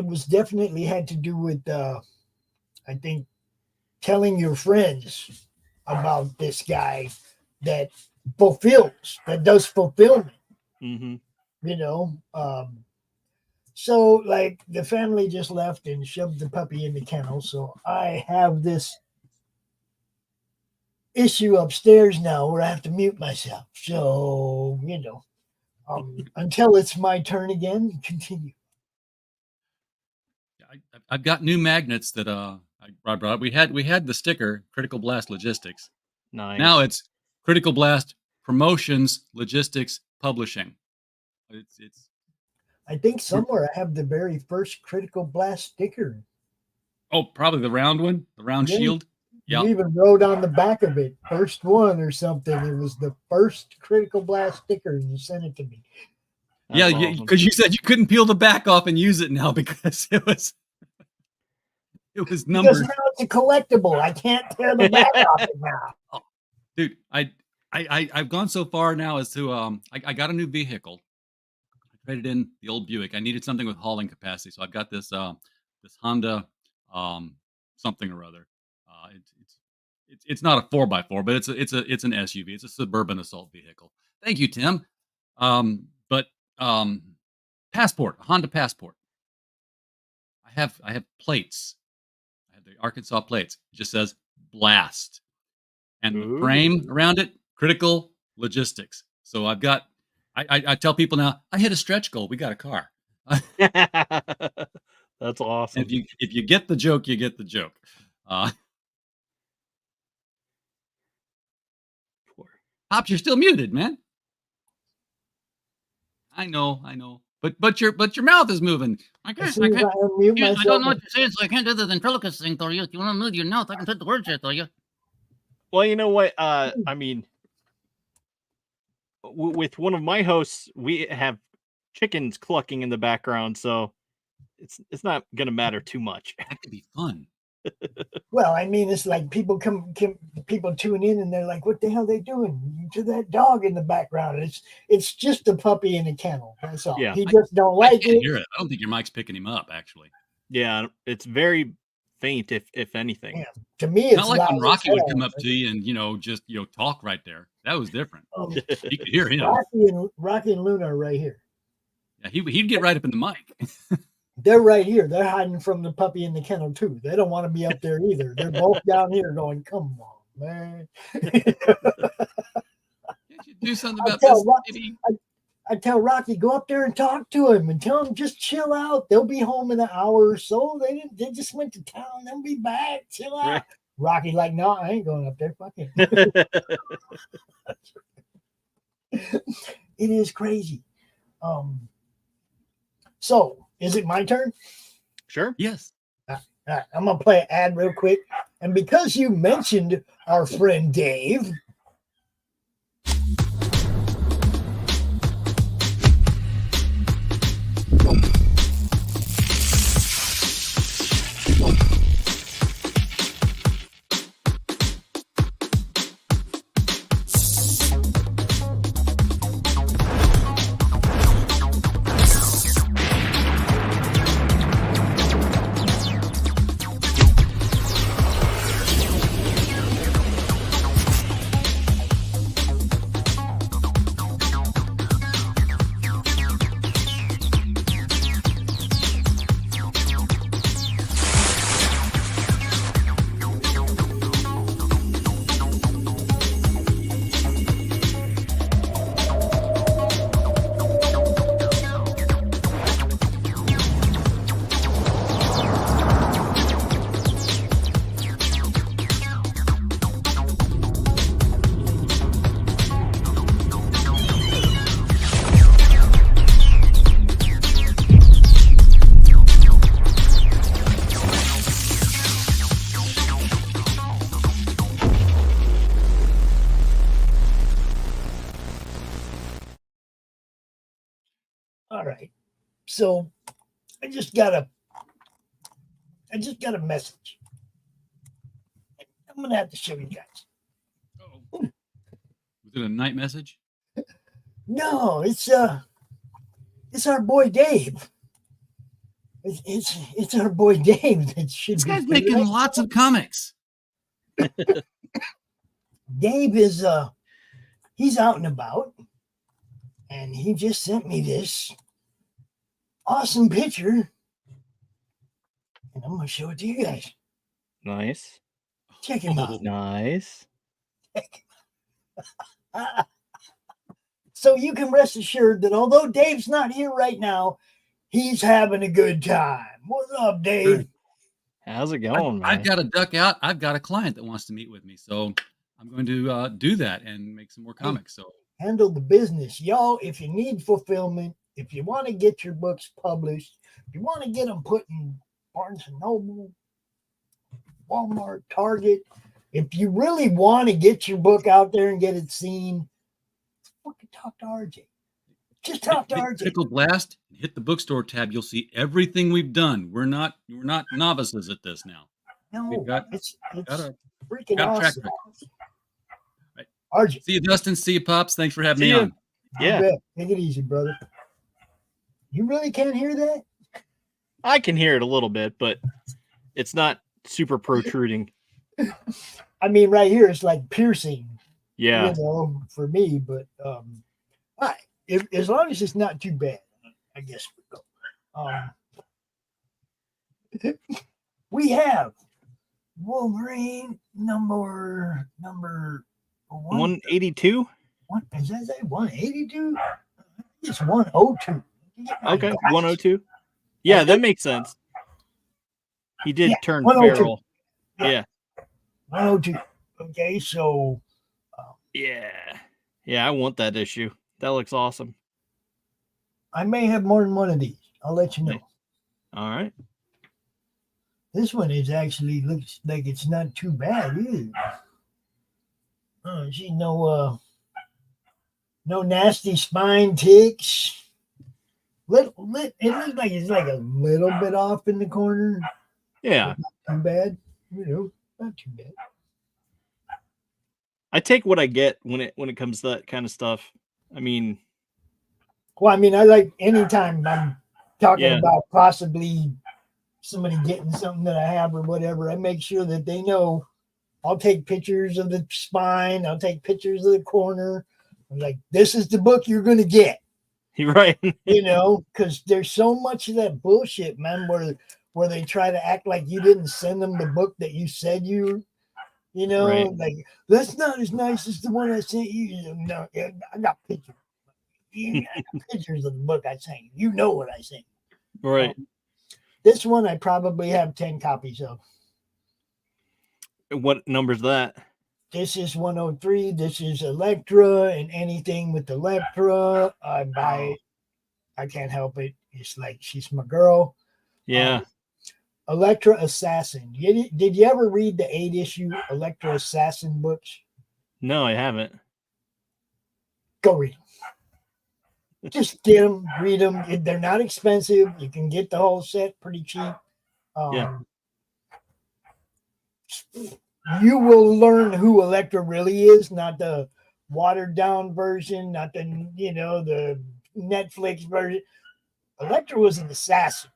was definitely had to do with I think telling your friends about this guy that does fulfillment. Mm-hmm. You know, so like the family just left and shoved the puppy in the kennel. So I have this issue upstairs now where I have to mute myself. So, until it's my turn again, continue. I've got new magnets that I brought. We had the sticker Critical Blast Logistics. Nice. Now it's Critical Blast Promotions Logistics Publishing. It's I think somewhere I have the very first Critical Blast sticker. Oh, probably the round one, the round shield. Yeah. You even wrote on the back of it, first one or something. It was the first Critical Blast sticker, and you sent it to me. That's awesome. Because you said you couldn't peel the back off and use it now because it was numbered. Because now it's a collectible. I can't tear the back off it now. Oh, dude, I've gone so far now as to I got a new vehicle. I traded in the old Buick. I needed something with hauling capacity, so I've got this Honda something or other. It's not a 4x4, but it's an SUV. It's a suburban assault vehicle. Thank you, Tim. But Passport, Honda Passport. I have plates. I have the Arkansas plates. It just says Blast, and the frame around it, Critical Logistics. So I've got. I tell people now, I hit a stretch goal. We got a car. That's awesome. If you get the joke, you get the joke. Pops, you're still muted, man. I know. But your mouth is moving. I can't. I don't know what you're saying, so I can't do the ventriloquist thing for you. If you want to move your mouth, I can put the words there for you. Well, you know what? I mean, with one of my hosts, we have chickens clucking in the background, so it's not gonna matter too much. That could be fun. Well, I mean, it's like people people tune in and they're like, "What the hell are they doing to that dog in the background?" It's just a puppy in a kennel. That's all. Yeah, he just don't like it. Hear it. I don't think your mic's picking him up, actually. Yeah, it's very faint, if anything. Yeah. To me, it's not like when Rocky would come up to you and just talk right there. That was different. You could hear him. Rocky and Luna are right here. Yeah, he'd get right up in the mic. They're right here. They're hiding from the puppy in the kennel too. They don't want to be up there either. They're both down here going, "Come on, man." Can't you do something about this? I tell Rocky, go up there and talk to him and tell him just chill out. They'll be home in an hour or so. They just went to town. They'll be back. Chill out. Right. Rocky like, no, I ain't going up there. Fuck it. It is crazy. So is it my turn? Sure. Yes. All right. I'm going to play an ad real quick. And because you mentioned our friend Dave. All right. So I just got a message. I'm gonna have to show you guys. Was it a night message? No, it's our boy Dave. It's our boy Dave that should This be guy's making lots of comics. Dave is he's out and about, and he just sent me this awesome picture, and I'm gonna show it to you guys. Nice. Check him out. Nice. So you can rest assured that although Dave's not here right now, he's having a good time. What's up, Dave? How's it going, man? I've got to duck out. I've got a client that wants to meet with me, so I'm going to do that and make some more comics. So handle the business, y'all. If you need fulfillment, if you want to get your books published, if you want to get them put in Barnes and Noble, Walmart, Target, if you really want to get your book out there and get it seen, fucking talk to RJ. Just talk to RJ. Tickle Blast, hit the bookstore tab. You'll see everything we've done. We're not novices at this now. No, it's got freaking got awesome. Right. RJ. See you, Dustin. See you, Pops. Thanks for having me on. Yeah. Take it easy, brother. You really can't hear that? I can hear it a little bit, but it's not super protruding. I mean, right here it's like piercing. Yeah. You know, for me, but as long as it's not too bad, I guess we'll go. We have Wolverine number 182. What is that? 182? It's 102. Okay, 102. Yeah, that makes sense. He did turn 102. feral. Yeah. 102. Okay, so yeah, I want that issue. That looks awesome. I may have more than one of these. I'll let you know. All right. This one is actually looks like it's not too bad either. See, no nasty spine ticks. It looks like it's like a little bit off in the corner. Yeah. Not too bad. Not too bad. I take what I get when it comes to that kind of stuff. I mean, I like anytime I'm talking about possibly somebody getting something that I have or whatever, I make sure that they know. I'll take pictures of the spine. I'll take pictures of the corner. I'm like, this is the book you're going to get. You're right. Because there's so much of that bullshit, man, where they try to act like you didn't send them the book that you said Right. like, that's not as nice as the one I sent you. No, I got pictures. I got pictures of the book I sent you. You know what I sent you. Right. This one I probably have 10 copies of. What number's that? This is 103. This is Elektra, and anything with Elektra, I buy. I can't help it. It's like she's my girl. Yeah. Elektra Assassin. Did you ever read the 8-issue Elektra Assassin books? No, I haven't. Go read them. Just get them, read them. They're not expensive. You can get the whole set pretty cheap. You will learn who Elektra really is, not the watered down version, not the the Netflix version. Elektra was an assassin.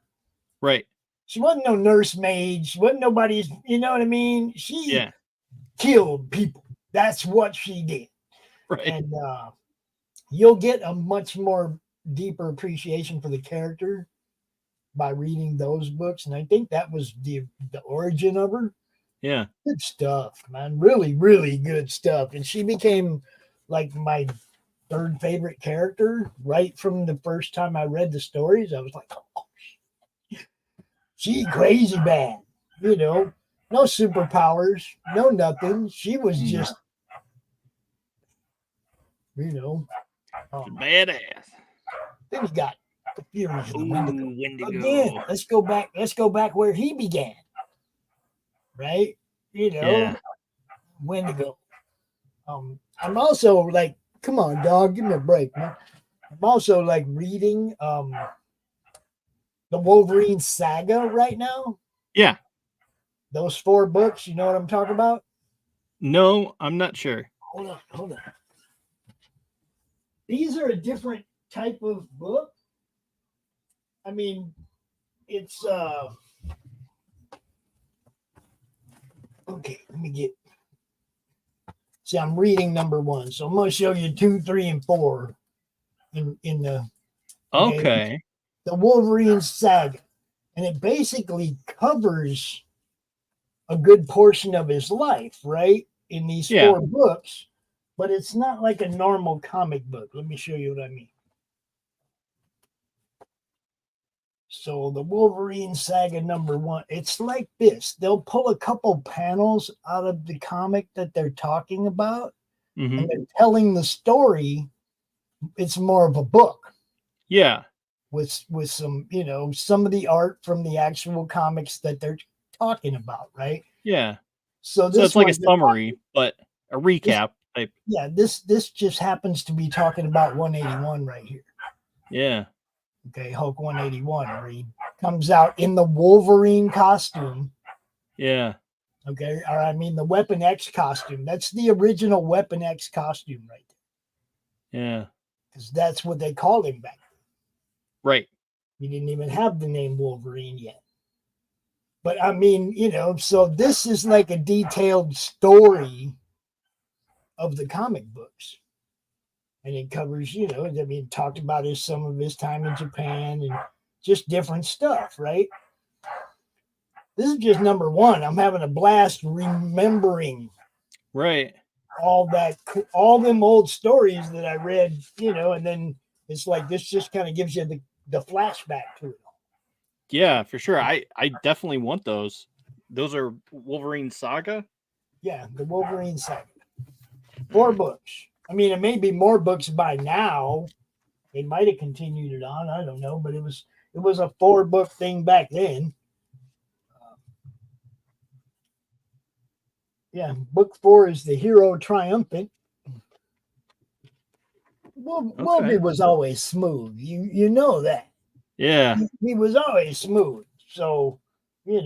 Right. She wasn't no nursemaid. She wasn't nobody's, you know what I mean? She killed people. That's what she did. Right. And you'll get a much more deeper appreciation for the character by reading those books. And I think that was the origin of her. Yeah. Good stuff, man. Really, really good stuff. And she became like my third favorite character right from the first time I read the stories. I was like, oh, she crazy bad, no superpowers, no nothing. She was just, badass. Then you got the Furies of the Wendigo. Wendigo. Again, let's go back where he began. Right? Wendigo. I'm also like, come on, dog, give me a break, man. I'm also like reading the Wolverine saga right now. Yeah. Those 4 books, you know what I'm talking about? No, I'm not sure. Hold on. These are a different type of book. I mean, it's okay, let me get. See, I'm reading number 1, so I'm going to show you 2, 3, and 4 in the Okay. the Wolverine saga, and it basically covers a good portion of his life, right? In these 4 books, but it's not like a normal comic book. Let me show you what I mean. So the Wolverine saga number 1, it's like this. They'll pull a couple panels out of the comic that they're talking about, and they're telling the story. It's more of a book. Yeah. With some, some of the art from the actual comics that they're talking about, right? Yeah. So it's like a summary, but a recap type. Yeah, this just happens to be talking about 181 right here. Yeah. Okay, Hulk 181, where he comes out in the Wolverine costume. Yeah. Okay, or I mean the Weapon X costume. That's the original Weapon X costume right there. Yeah. Because that's what they called him back then. Right. He didn't even have the name Wolverine yet. But I mean, so this is like a detailed story of the comic books. And it covers, talked about some of his time in Japan and just different stuff, right? This is just number 1. I'm having a blast remembering right all them old stories that I read, and then it's like this just kind of gives you the flashback to it. Yeah, for sure. I definitely want those. Those are Wolverine Saga? Yeah, the Wolverine Saga. 4 books. I mean, it may be more books by now. They might have continued it on. I don't know, but it was a 4-book thing back then. Yeah, book 4 is the Hero Triumphant. Wolvie was always smooth. You know that. Yeah. He was always smooth. So, he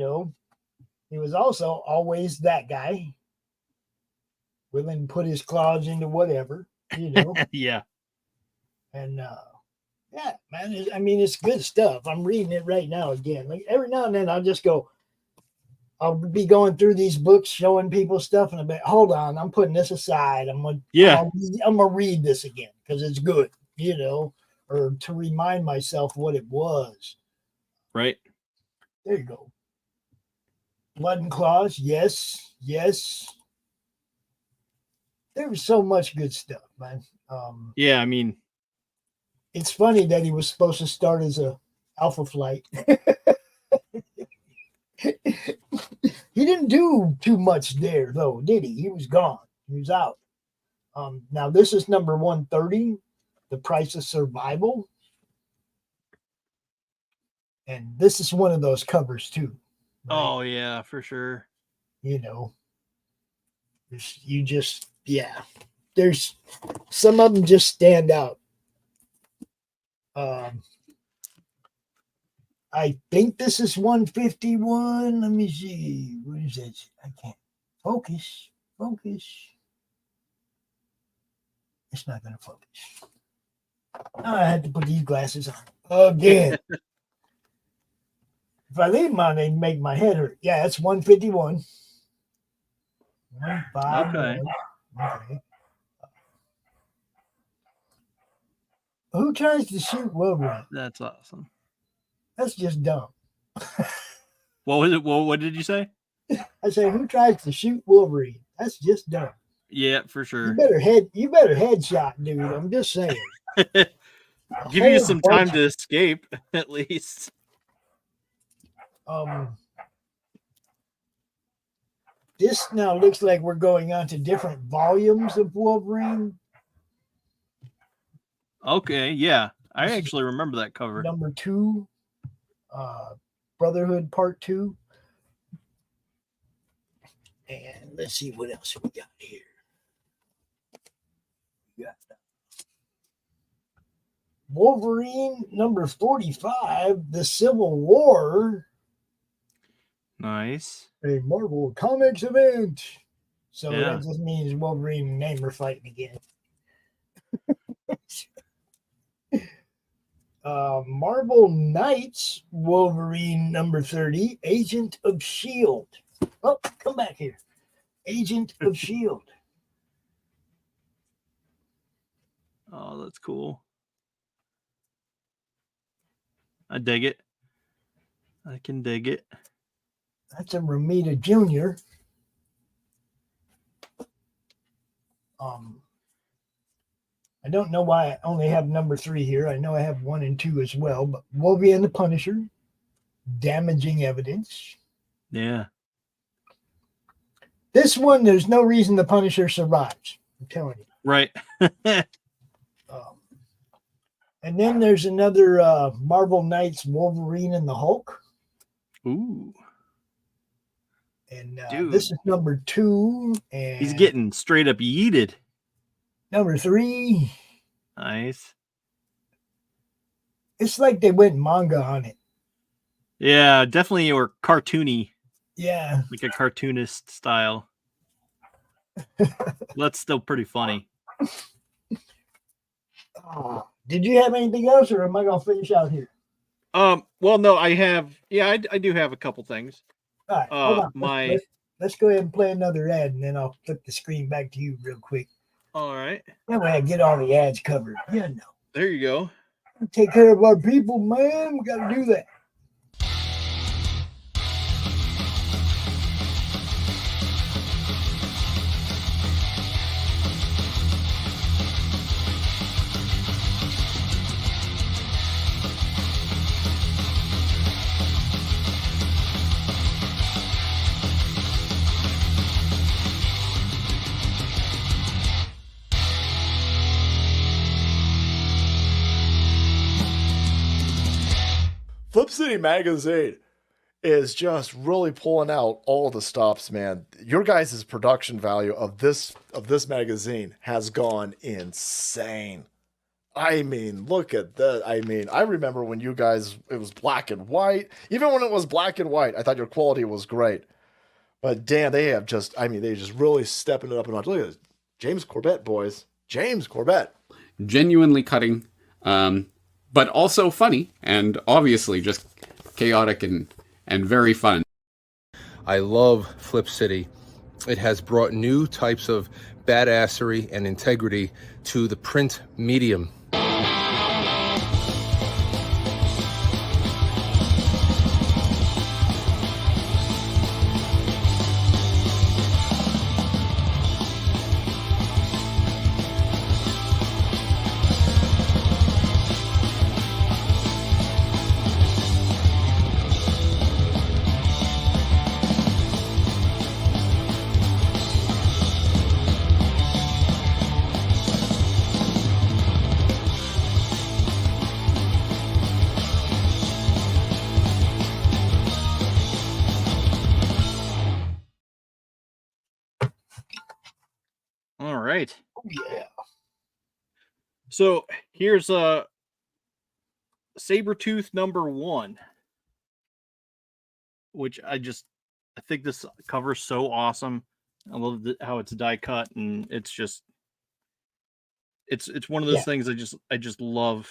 was also always that guy. Willing to put his claws into whatever, Yeah. And yeah, man, it's good stuff. I'm reading it right now again. Like every now and then I'll be going through these books, showing people stuff, and I'll be, hold on, I'm putting this aside. I'm gonna read this again because it's good, or to remind myself what it was. Right. There you go. Blood and Claws, yes. There was so much good stuff, man. Yeah, I mean, it's funny that he was supposed to start as a Alpha Flight. He didn't do too much there, though, did he? He was gone. He was out. Now, this is number 130, The Price of Survival. And this is one of those covers, too. Right? Oh, yeah, for sure. There's some of them just stand out. I think this is 151. Let me see. What is that? I can't focus. It's not going to focus. I had to put these glasses on again. If I leave them on, they make my head hurt. Yeah, that's 151. 151. Okay. Who tries to shoot Wolverine? That's awesome. That's just dumb. What was it? Well, what did you say? I say, who tries to shoot Wolverine? That's just dumb. Yeah, for sure. You better headshot, dude. I'm just saying. Give you some time to escape, at least. This now looks like we're going on to different volumes of Wolverine. Okay, yeah. I actually remember that cover. Number 2, Brotherhood Part 2. And let's see what else we got here. We got Wolverine number 45, The Civil War. Nice. A Marvel Comics event. So Yeah. that just means Wolverine and Name are fighting again. Marvel Knights Wolverine number 30, Agent of S.H.I.E.L.D. Oh, come back here. Agent of S.H.I.E.L.D. Oh, that's cool. I dig it. I can dig it. That's a Romita Jr. I don't know why I only have number 3 here. I know I have 1 and 2 as well, but Wolverine and the Punisher, Damaging Evidence. Yeah. This one, there's no reason the Punisher survives. I'm telling you. Right. And then there's another Marvel Knights Wolverine and the Hulk. Ooh. And Dude. this is number 2. And He's getting straight up yeeted. number 3. Nice. It's like they went manga on it. Yeah, definitely, or cartoony. Yeah. Like a cartoonist style. That's still pretty funny. Did you have anything else, or am I going to finish out here? Well, no, I have. Yeah, I do have a couple things. All right, hold on. My Let's go ahead and play another ad, and then I'll flip the screen back to you real quick. all right. That way I get all the ads covered. Yeah, no. There you go. Take care of our people, man. We got to do that. Flip City Magazine is just really pulling out all the stops, man. Your guys' production value of this magazine has gone insane. I mean, look at that. I mean, I remember when you guys, it was black and white. Even when it was black and white, I thought your quality was great. But damn, they have just, I mean, they just really stepping it up a notch. Look at this. James Corbett, boys. James Corbett. Genuinely cutting, but also funny, and obviously just chaotic and very fun. I love Flip City. It has brought new types of badassery and integrity to the print medium. All right. Yeah. So here's Sabretooth number 1, which I think this cover's so awesome. I love how it's die cut, and it's just it's one of those things I just love.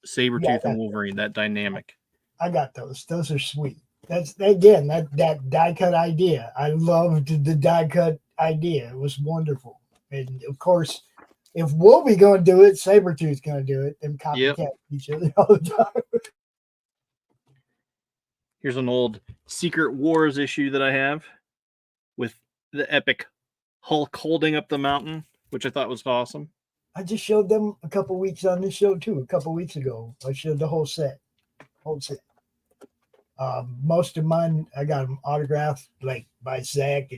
Sabretooth and Wolverine, that dynamic. I got those. Those are sweet. That's again that die cut idea. I loved the die cut idea. It was wonderful. And of course, if Wolvie gonna do it, Sabretooth's gonna do it. Them copycat each other all the time. Here's an old Secret Wars issue that I have with the epic Hulk holding up the mountain, which I thought was awesome. I just showed them a couple weeks on this show too. A couple weeks ago, I showed the whole set. Most of mine, I got them autographed, like by Zach,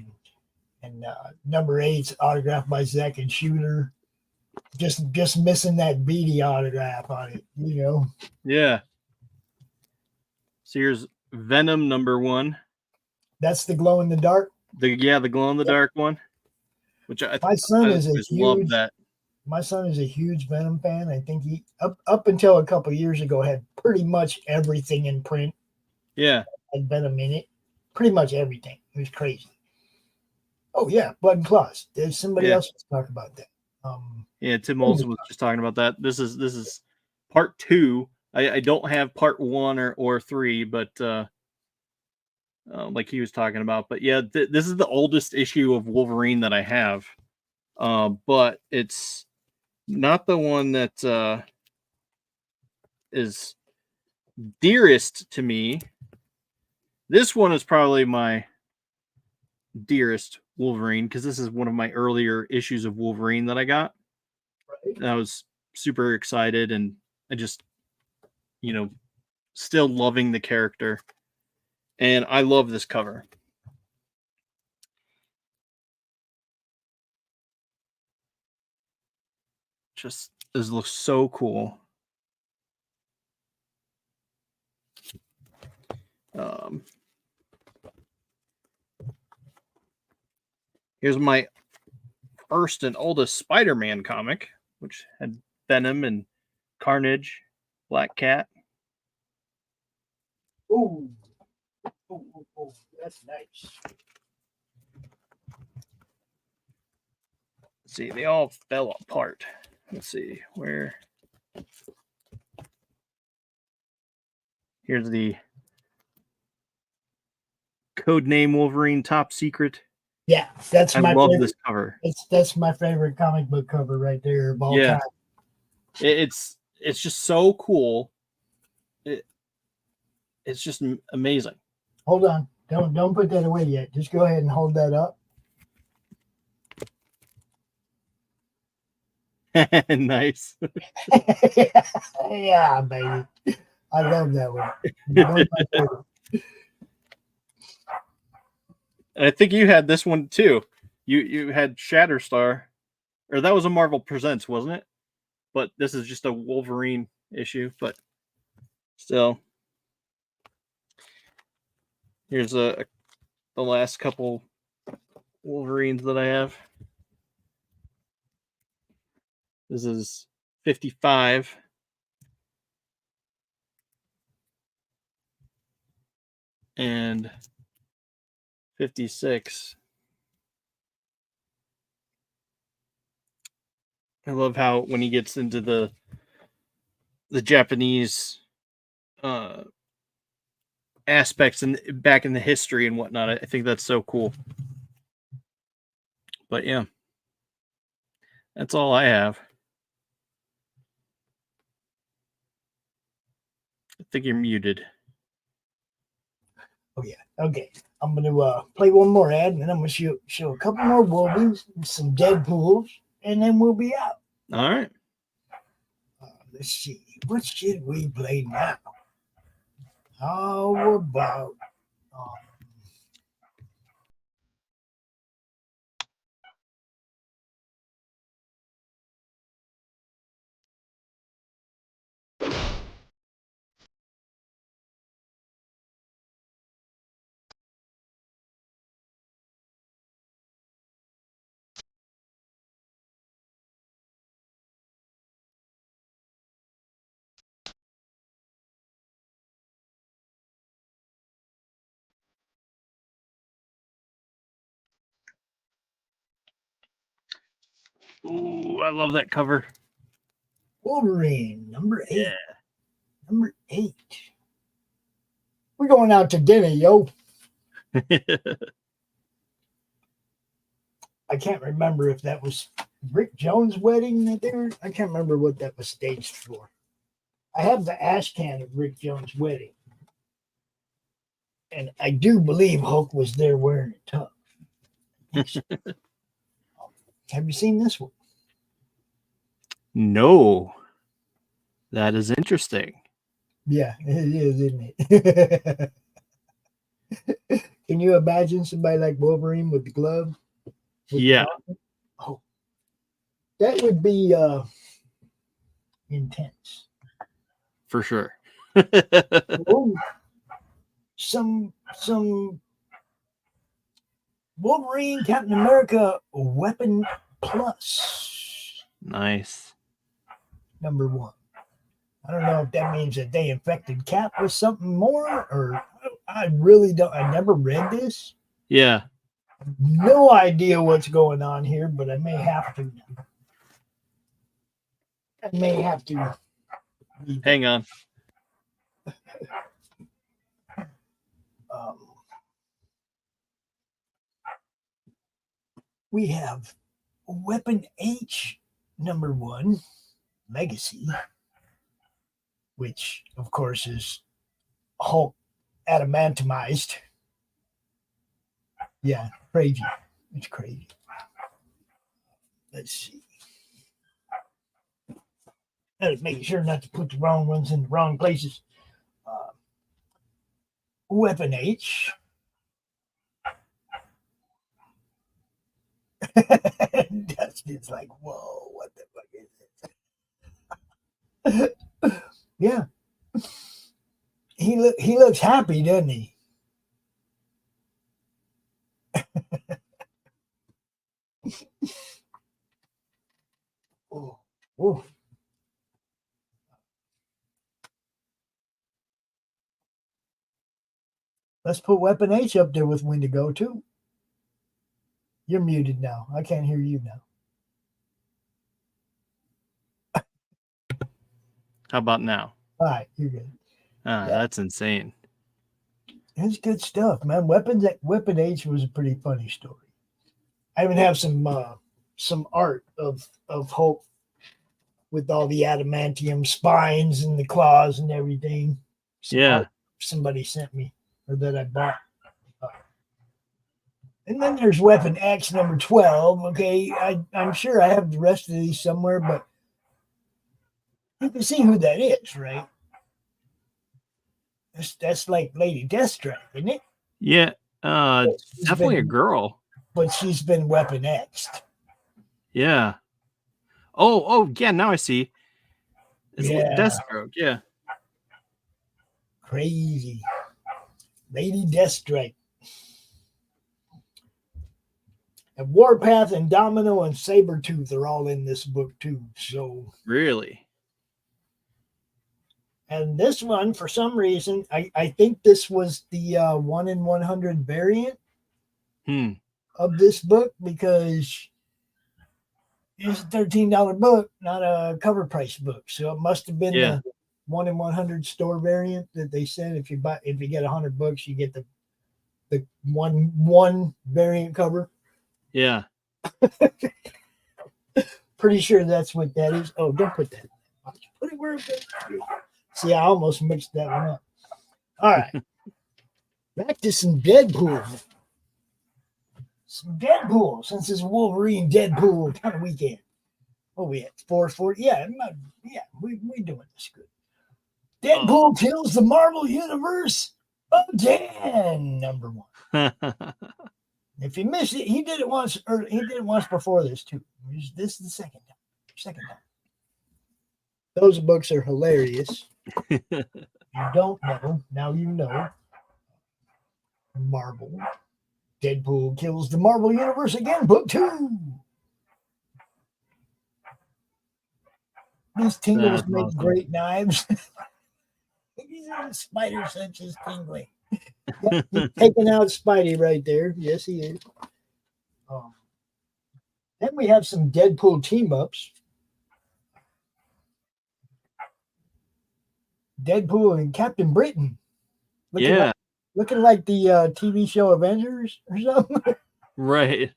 and number 8's autographed by Zach and Shooter. Just missing that Beatty autograph on it, you know. Yeah. So here's Venom number 1. That's the glow in the dark. The glow in the dark one, which My son is love that. My son is a huge Venom fan. I think he up until a couple years ago had pretty much everything in print. Yeah, had Venom in it. Pretty much everything. It was crazy. Oh yeah, blood and claws. There's somebody else to talk about that. Yeah, Tim Olson was just talking about that. This is part 2. I don't have part 1 or 3, but like he was talking about. But yeah, this is the oldest issue of Wolverine that I have. But it's not the one that is dearest to me. This one is probably my dearest Wolverine because this is one of my earlier issues of Wolverine that I got. Right. And I was super excited, and I just, still loving the character. And I love this cover. Just, this looks so cool. Here's my first and oldest Spider-Man comic, which had Venom and Carnage, Black Cat. Ooh, that's nice. Let's see, they all fell apart. Let's see where. Here's the Codename Wolverine Top Secret. Yeah, that's I my love favorite. This cover. That's my favorite comic book cover right there of all time. It's just so cool. It's just amazing. Hold on, don't put that away yet. Just go ahead and hold that up. Nice. Yeah, baby. I love that one. I think you had this one too. You had Shatterstar, or that was a Marvel Presents, wasn't it? But this is just a Wolverine issue. But still, here's the last couple Wolverines that I have. This is 55. And 56. I love how when he gets into the Japanese aspects and back in the history and whatnot. I think that's so cool. But yeah, that's all I have. I think you're muted. Oh yeah. Okay. I'm gonna play one more ad, and then I'm gonna show a couple more Wolvies, some Deadpools, and then we'll be out. All right. Let's see. What should we play now? How about Ooh, I love that cover. Wolverine number 8? Yeah. Number 8. We're going out to dinner, yo. I can't remember if that was Rick Jones' wedding that they were. I can't remember what that was staged for. I have the ash can of Rick Jones' wedding. And I do believe Hulk was there wearing a tux. Have you seen this one? No. That is interesting. Yeah, it is, isn't it? Can you imagine somebody like Wolverine with the glove? Yeah. Oh, that would be intense. For sure. Ooh, some Wolverine Captain America Weapon Plus. Nice. Number 1. I don't know if that means that they infected Cap with something more, or I really don't. I never read this. Yeah. No idea what's going on here, but I may have to. Hang on. We have Weapon H #1 Legacy, which of course is Hulk adamantimized. Yeah, crazy. It's crazy. Let's see. Making sure not to put the wrong ones in the wrong places. Weapon H. Dustin's like, whoa, what the fuck is this? Yeah. He looks happy, doesn't he? Oh. Let's put Weapon H up there with Wendigo too. You're muted now. I can't hear you now. How about now? All right, you're good. That's insane. It's good stuff, man. Weapon H was a pretty funny story. I even have some art of Hulk with all the adamantium spines and the claws and everything. Yeah. Somebody sent me, or that I bought. And then there's Weapon X #12. Okay, I'm sure I have the rest of these somewhere, but you can see who that is, right? That's like Lady Deathstrike, isn't it? Yeah, definitely a girl. But she's been Weapon X'd. Yeah. Oh, yeah, now I see. It's Yeah. Deathstroke, yeah. Crazy. Lady Deathstrike. And Warpath and Domino and Sabretooth are all in this book too. So really? And this one, for some reason, I think this was the 1 in 100 variant of this book, because it's a $13 book, not a cover price book. So it must have been the 1 in 100 store variant that they said if you get 100 books, you get the one variant cover. Yeah. Pretty sure that's what that is. Oh, don't put that. Put it where it goes. See, I almost mixed that one up. All right. Back to some Deadpool. Since it's Wolverine Deadpool kind of weekend. Oh, we had 440. Yeah, we doing this good. Deadpool kills the Marvel Universe again. #1. If you missed it, he did it once. He did it once before this too. This is the second time. Those books are hilarious. You don't know, now you know. Marvel. Deadpool kills the Marvel Universe again, book 2. These tingles make awesome. Great knives. These are the spider senses tingling. He's taking out Spidey right there. Yes, he is. Then we have some Deadpool team-ups. Deadpool and Captain Britain. Looking like the TV show Avengers or something. Right.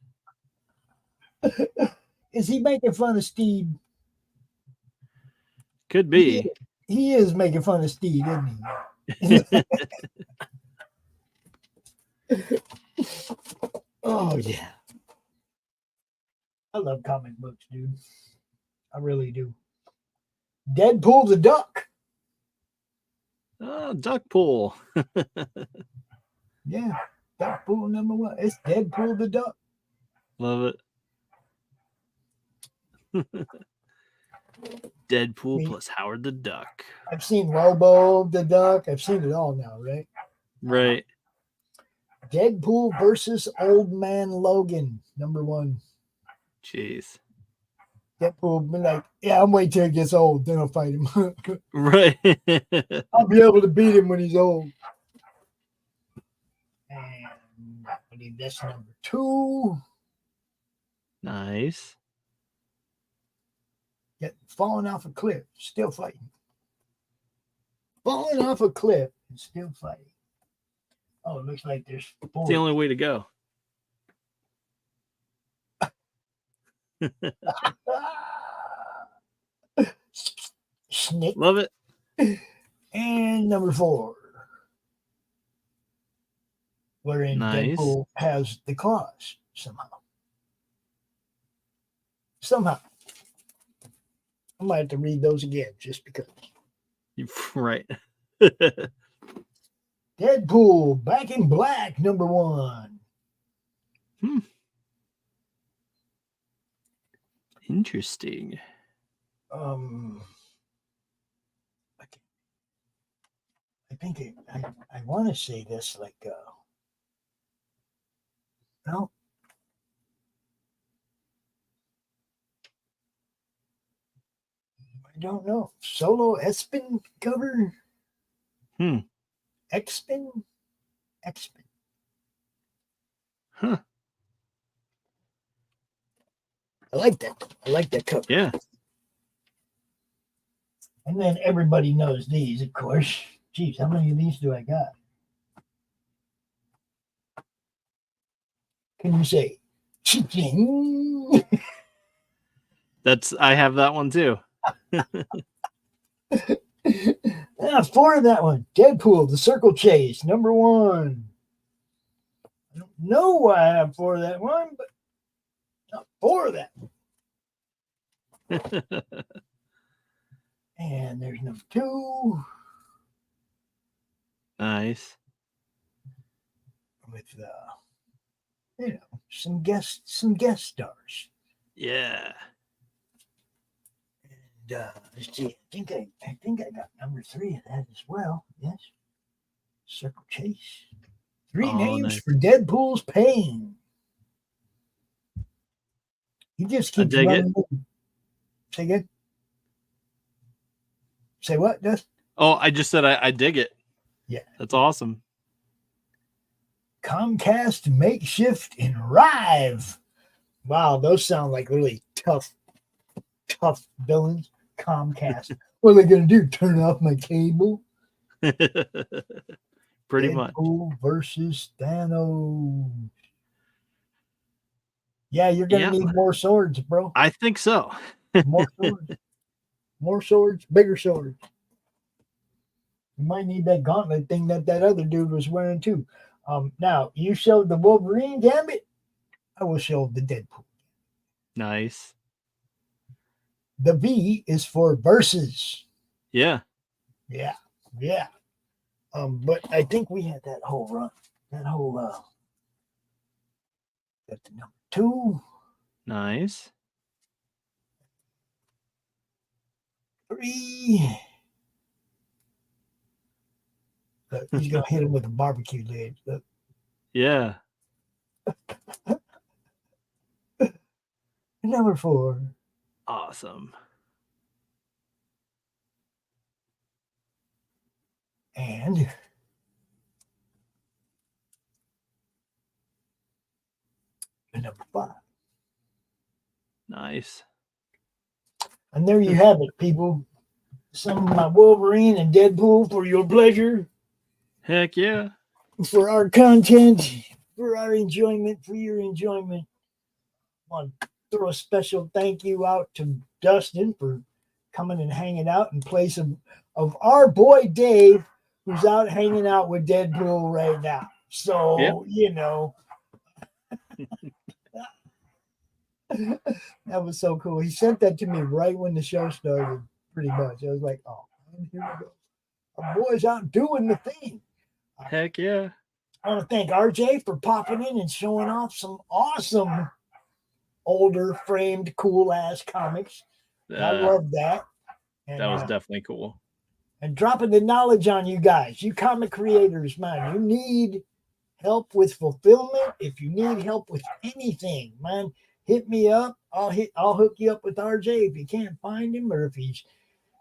Is he making fun of Steve? Could be. He is making fun of Steve, isn't he? Oh, yeah. I love comic books, dude. I really do. Deadpool the Duck. Oh, Duckpool. Yeah, Duckpool #1. It's Deadpool the Duck. Love it. Deadpool plus Howard the Duck. I've seen Lobo the Duck. I've seen it all now, right? Right. Deadpool versus Old Man Logan, #1. Jeez. Deadpool be like, yeah, I'm waiting till he gets old, then I'll fight him. Right. I'll be able to beat him when he's old. And believe that's number 2. Nice. Yet falling off a cliff, still fighting. Falling off a cliff and still fighting. Oh, it looks like there's 4. It's the only way to go. Snake. Love it. And number 4. Wherein Nice. Deadpool has the claws somehow. Somehow. I might have to read those again just because. Right. Deadpool Back in Black, number 1. Interesting. I think I want to say this like no. I don't know. Solo Espin cover? Expin? Huh. I like that. I like that cover. Yeah. And then everybody knows these, of course. Geez, how many of these do I got? Can you say chicken? I have that one too. 4 of that one. Deadpool, The Circle Chase, number 1. I don't know why I have 4 of that one, but not 4 of that one. And there's number 2. Nice. With some guest stars. Yeah. And let's see. I think I got number 3 of that as well. Yes. Circle Chase. 3 names nice. for Deadpool's pain. He just keeps running. Say again. Say what, Dustin? Oh, I just said I dig it. Yeah. That's awesome. Comcast Makeshift and Rive. Wow, those sound like really tough villains. Comcast. What are they going to do? Turn off my cable? Pretty much. Deadpool versus Thanos. Yeah, you're going to need more swords, bro. I think so. More swords. More swords, bigger swords. You might need that gauntlet thing that other dude was wearing too. Now, you showed the Wolverine gambit. I will show the Deadpool. Nice. The V is for versus. Yeah. Yeah. But I think we had that whole run. That whole got the number 2. Nice. 3. Look, he's gonna hit him with a barbecue lid. Look. Yeah. Number 4. Awesome. And number 5. Nice. And there you have it, people. Some of my Wolverine and Deadpool for your pleasure. Heck yeah. For our content, for our enjoyment, for your enjoyment. I want to throw a special thank you out to Dustin for coming and hanging out in place of our boy Dave, who's out hanging out with Deadpool right now. So, that was so cool. He sent that to me right when the show started, pretty much. I was like, oh, here we go. Our boy's out doing the thing. Heck yeah. I want to thank RJ for popping in and showing off some awesome older framed cool ass comics. I love that. And, that was definitely cool. And dropping the knowledge on you guys, you comic creators, man. You need help with fulfillment. If you need help with anything, man, hit me up. I'll hook you up with RJ if you can't find him, or if he's,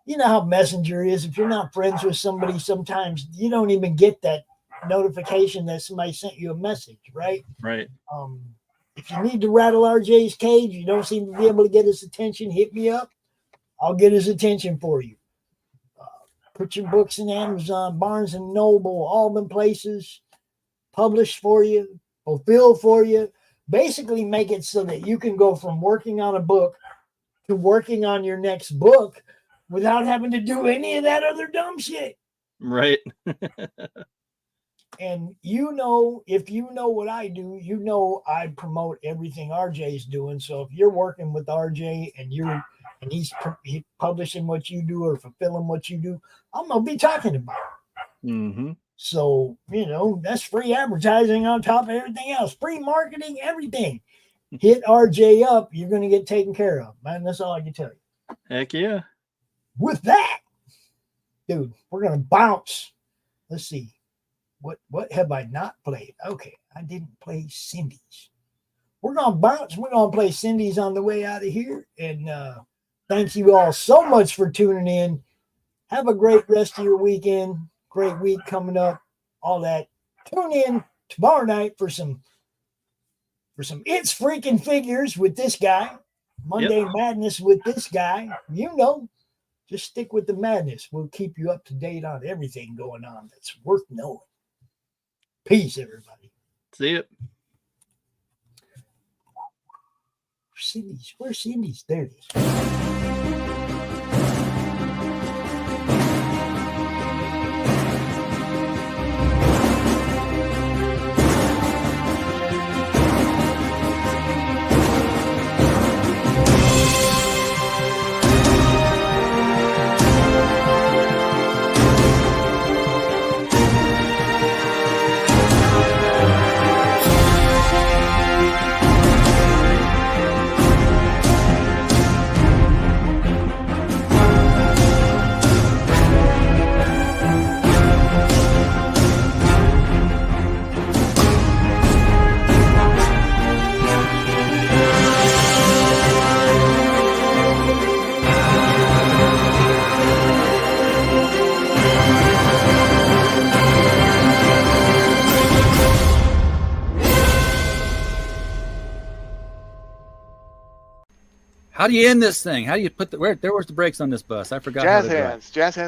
you know how Messenger is. If you're not friends with somebody, sometimes you don't even get that notification that somebody sent you a message, right? Right. If you need to rattle RJ's cage, you don't seem to be able to get his attention, hit me up. I'll get his attention for you. Put your books in Amazon, Barnes & Noble, all them places, published for you, fulfilled for you. Basically make it so that you can go from working on a book to working on your next book without having to do any of that other dumb shit. Right. And you know, if you know what I do, you know I promote everything RJ's doing. So if you're working with RJ and he's publishing what you do or fulfilling what you do, I'm gonna be talking about it. Mm-hmm. So, you know, that's free advertising on top of everything else. Free marketing, everything. Hit RJ up, you're gonna get taken care of, man. That's all I can tell you. Heck yeah. With that, dude, we're gonna bounce. Let's see. What have I not played? Okay, I didn't play Cindy's. We're gonna bounce. We're gonna play Cindy's on the way out of here. And thank you all so much for tuning in. Have a great rest of your weekend. Great week coming up. All that. Tune in tomorrow night for some It's Freaking Figures with this guy. Monday Madness with this guy. You know, just stick with the madness. We'll keep you up to date on everything going on that's worth knowing. Peace, everybody. See it. Where's Cindy's? There it is. How do you end this thing? How do you put there was the brakes on this bus? I forgot. Jazz how to drive. hands. Jazz hands.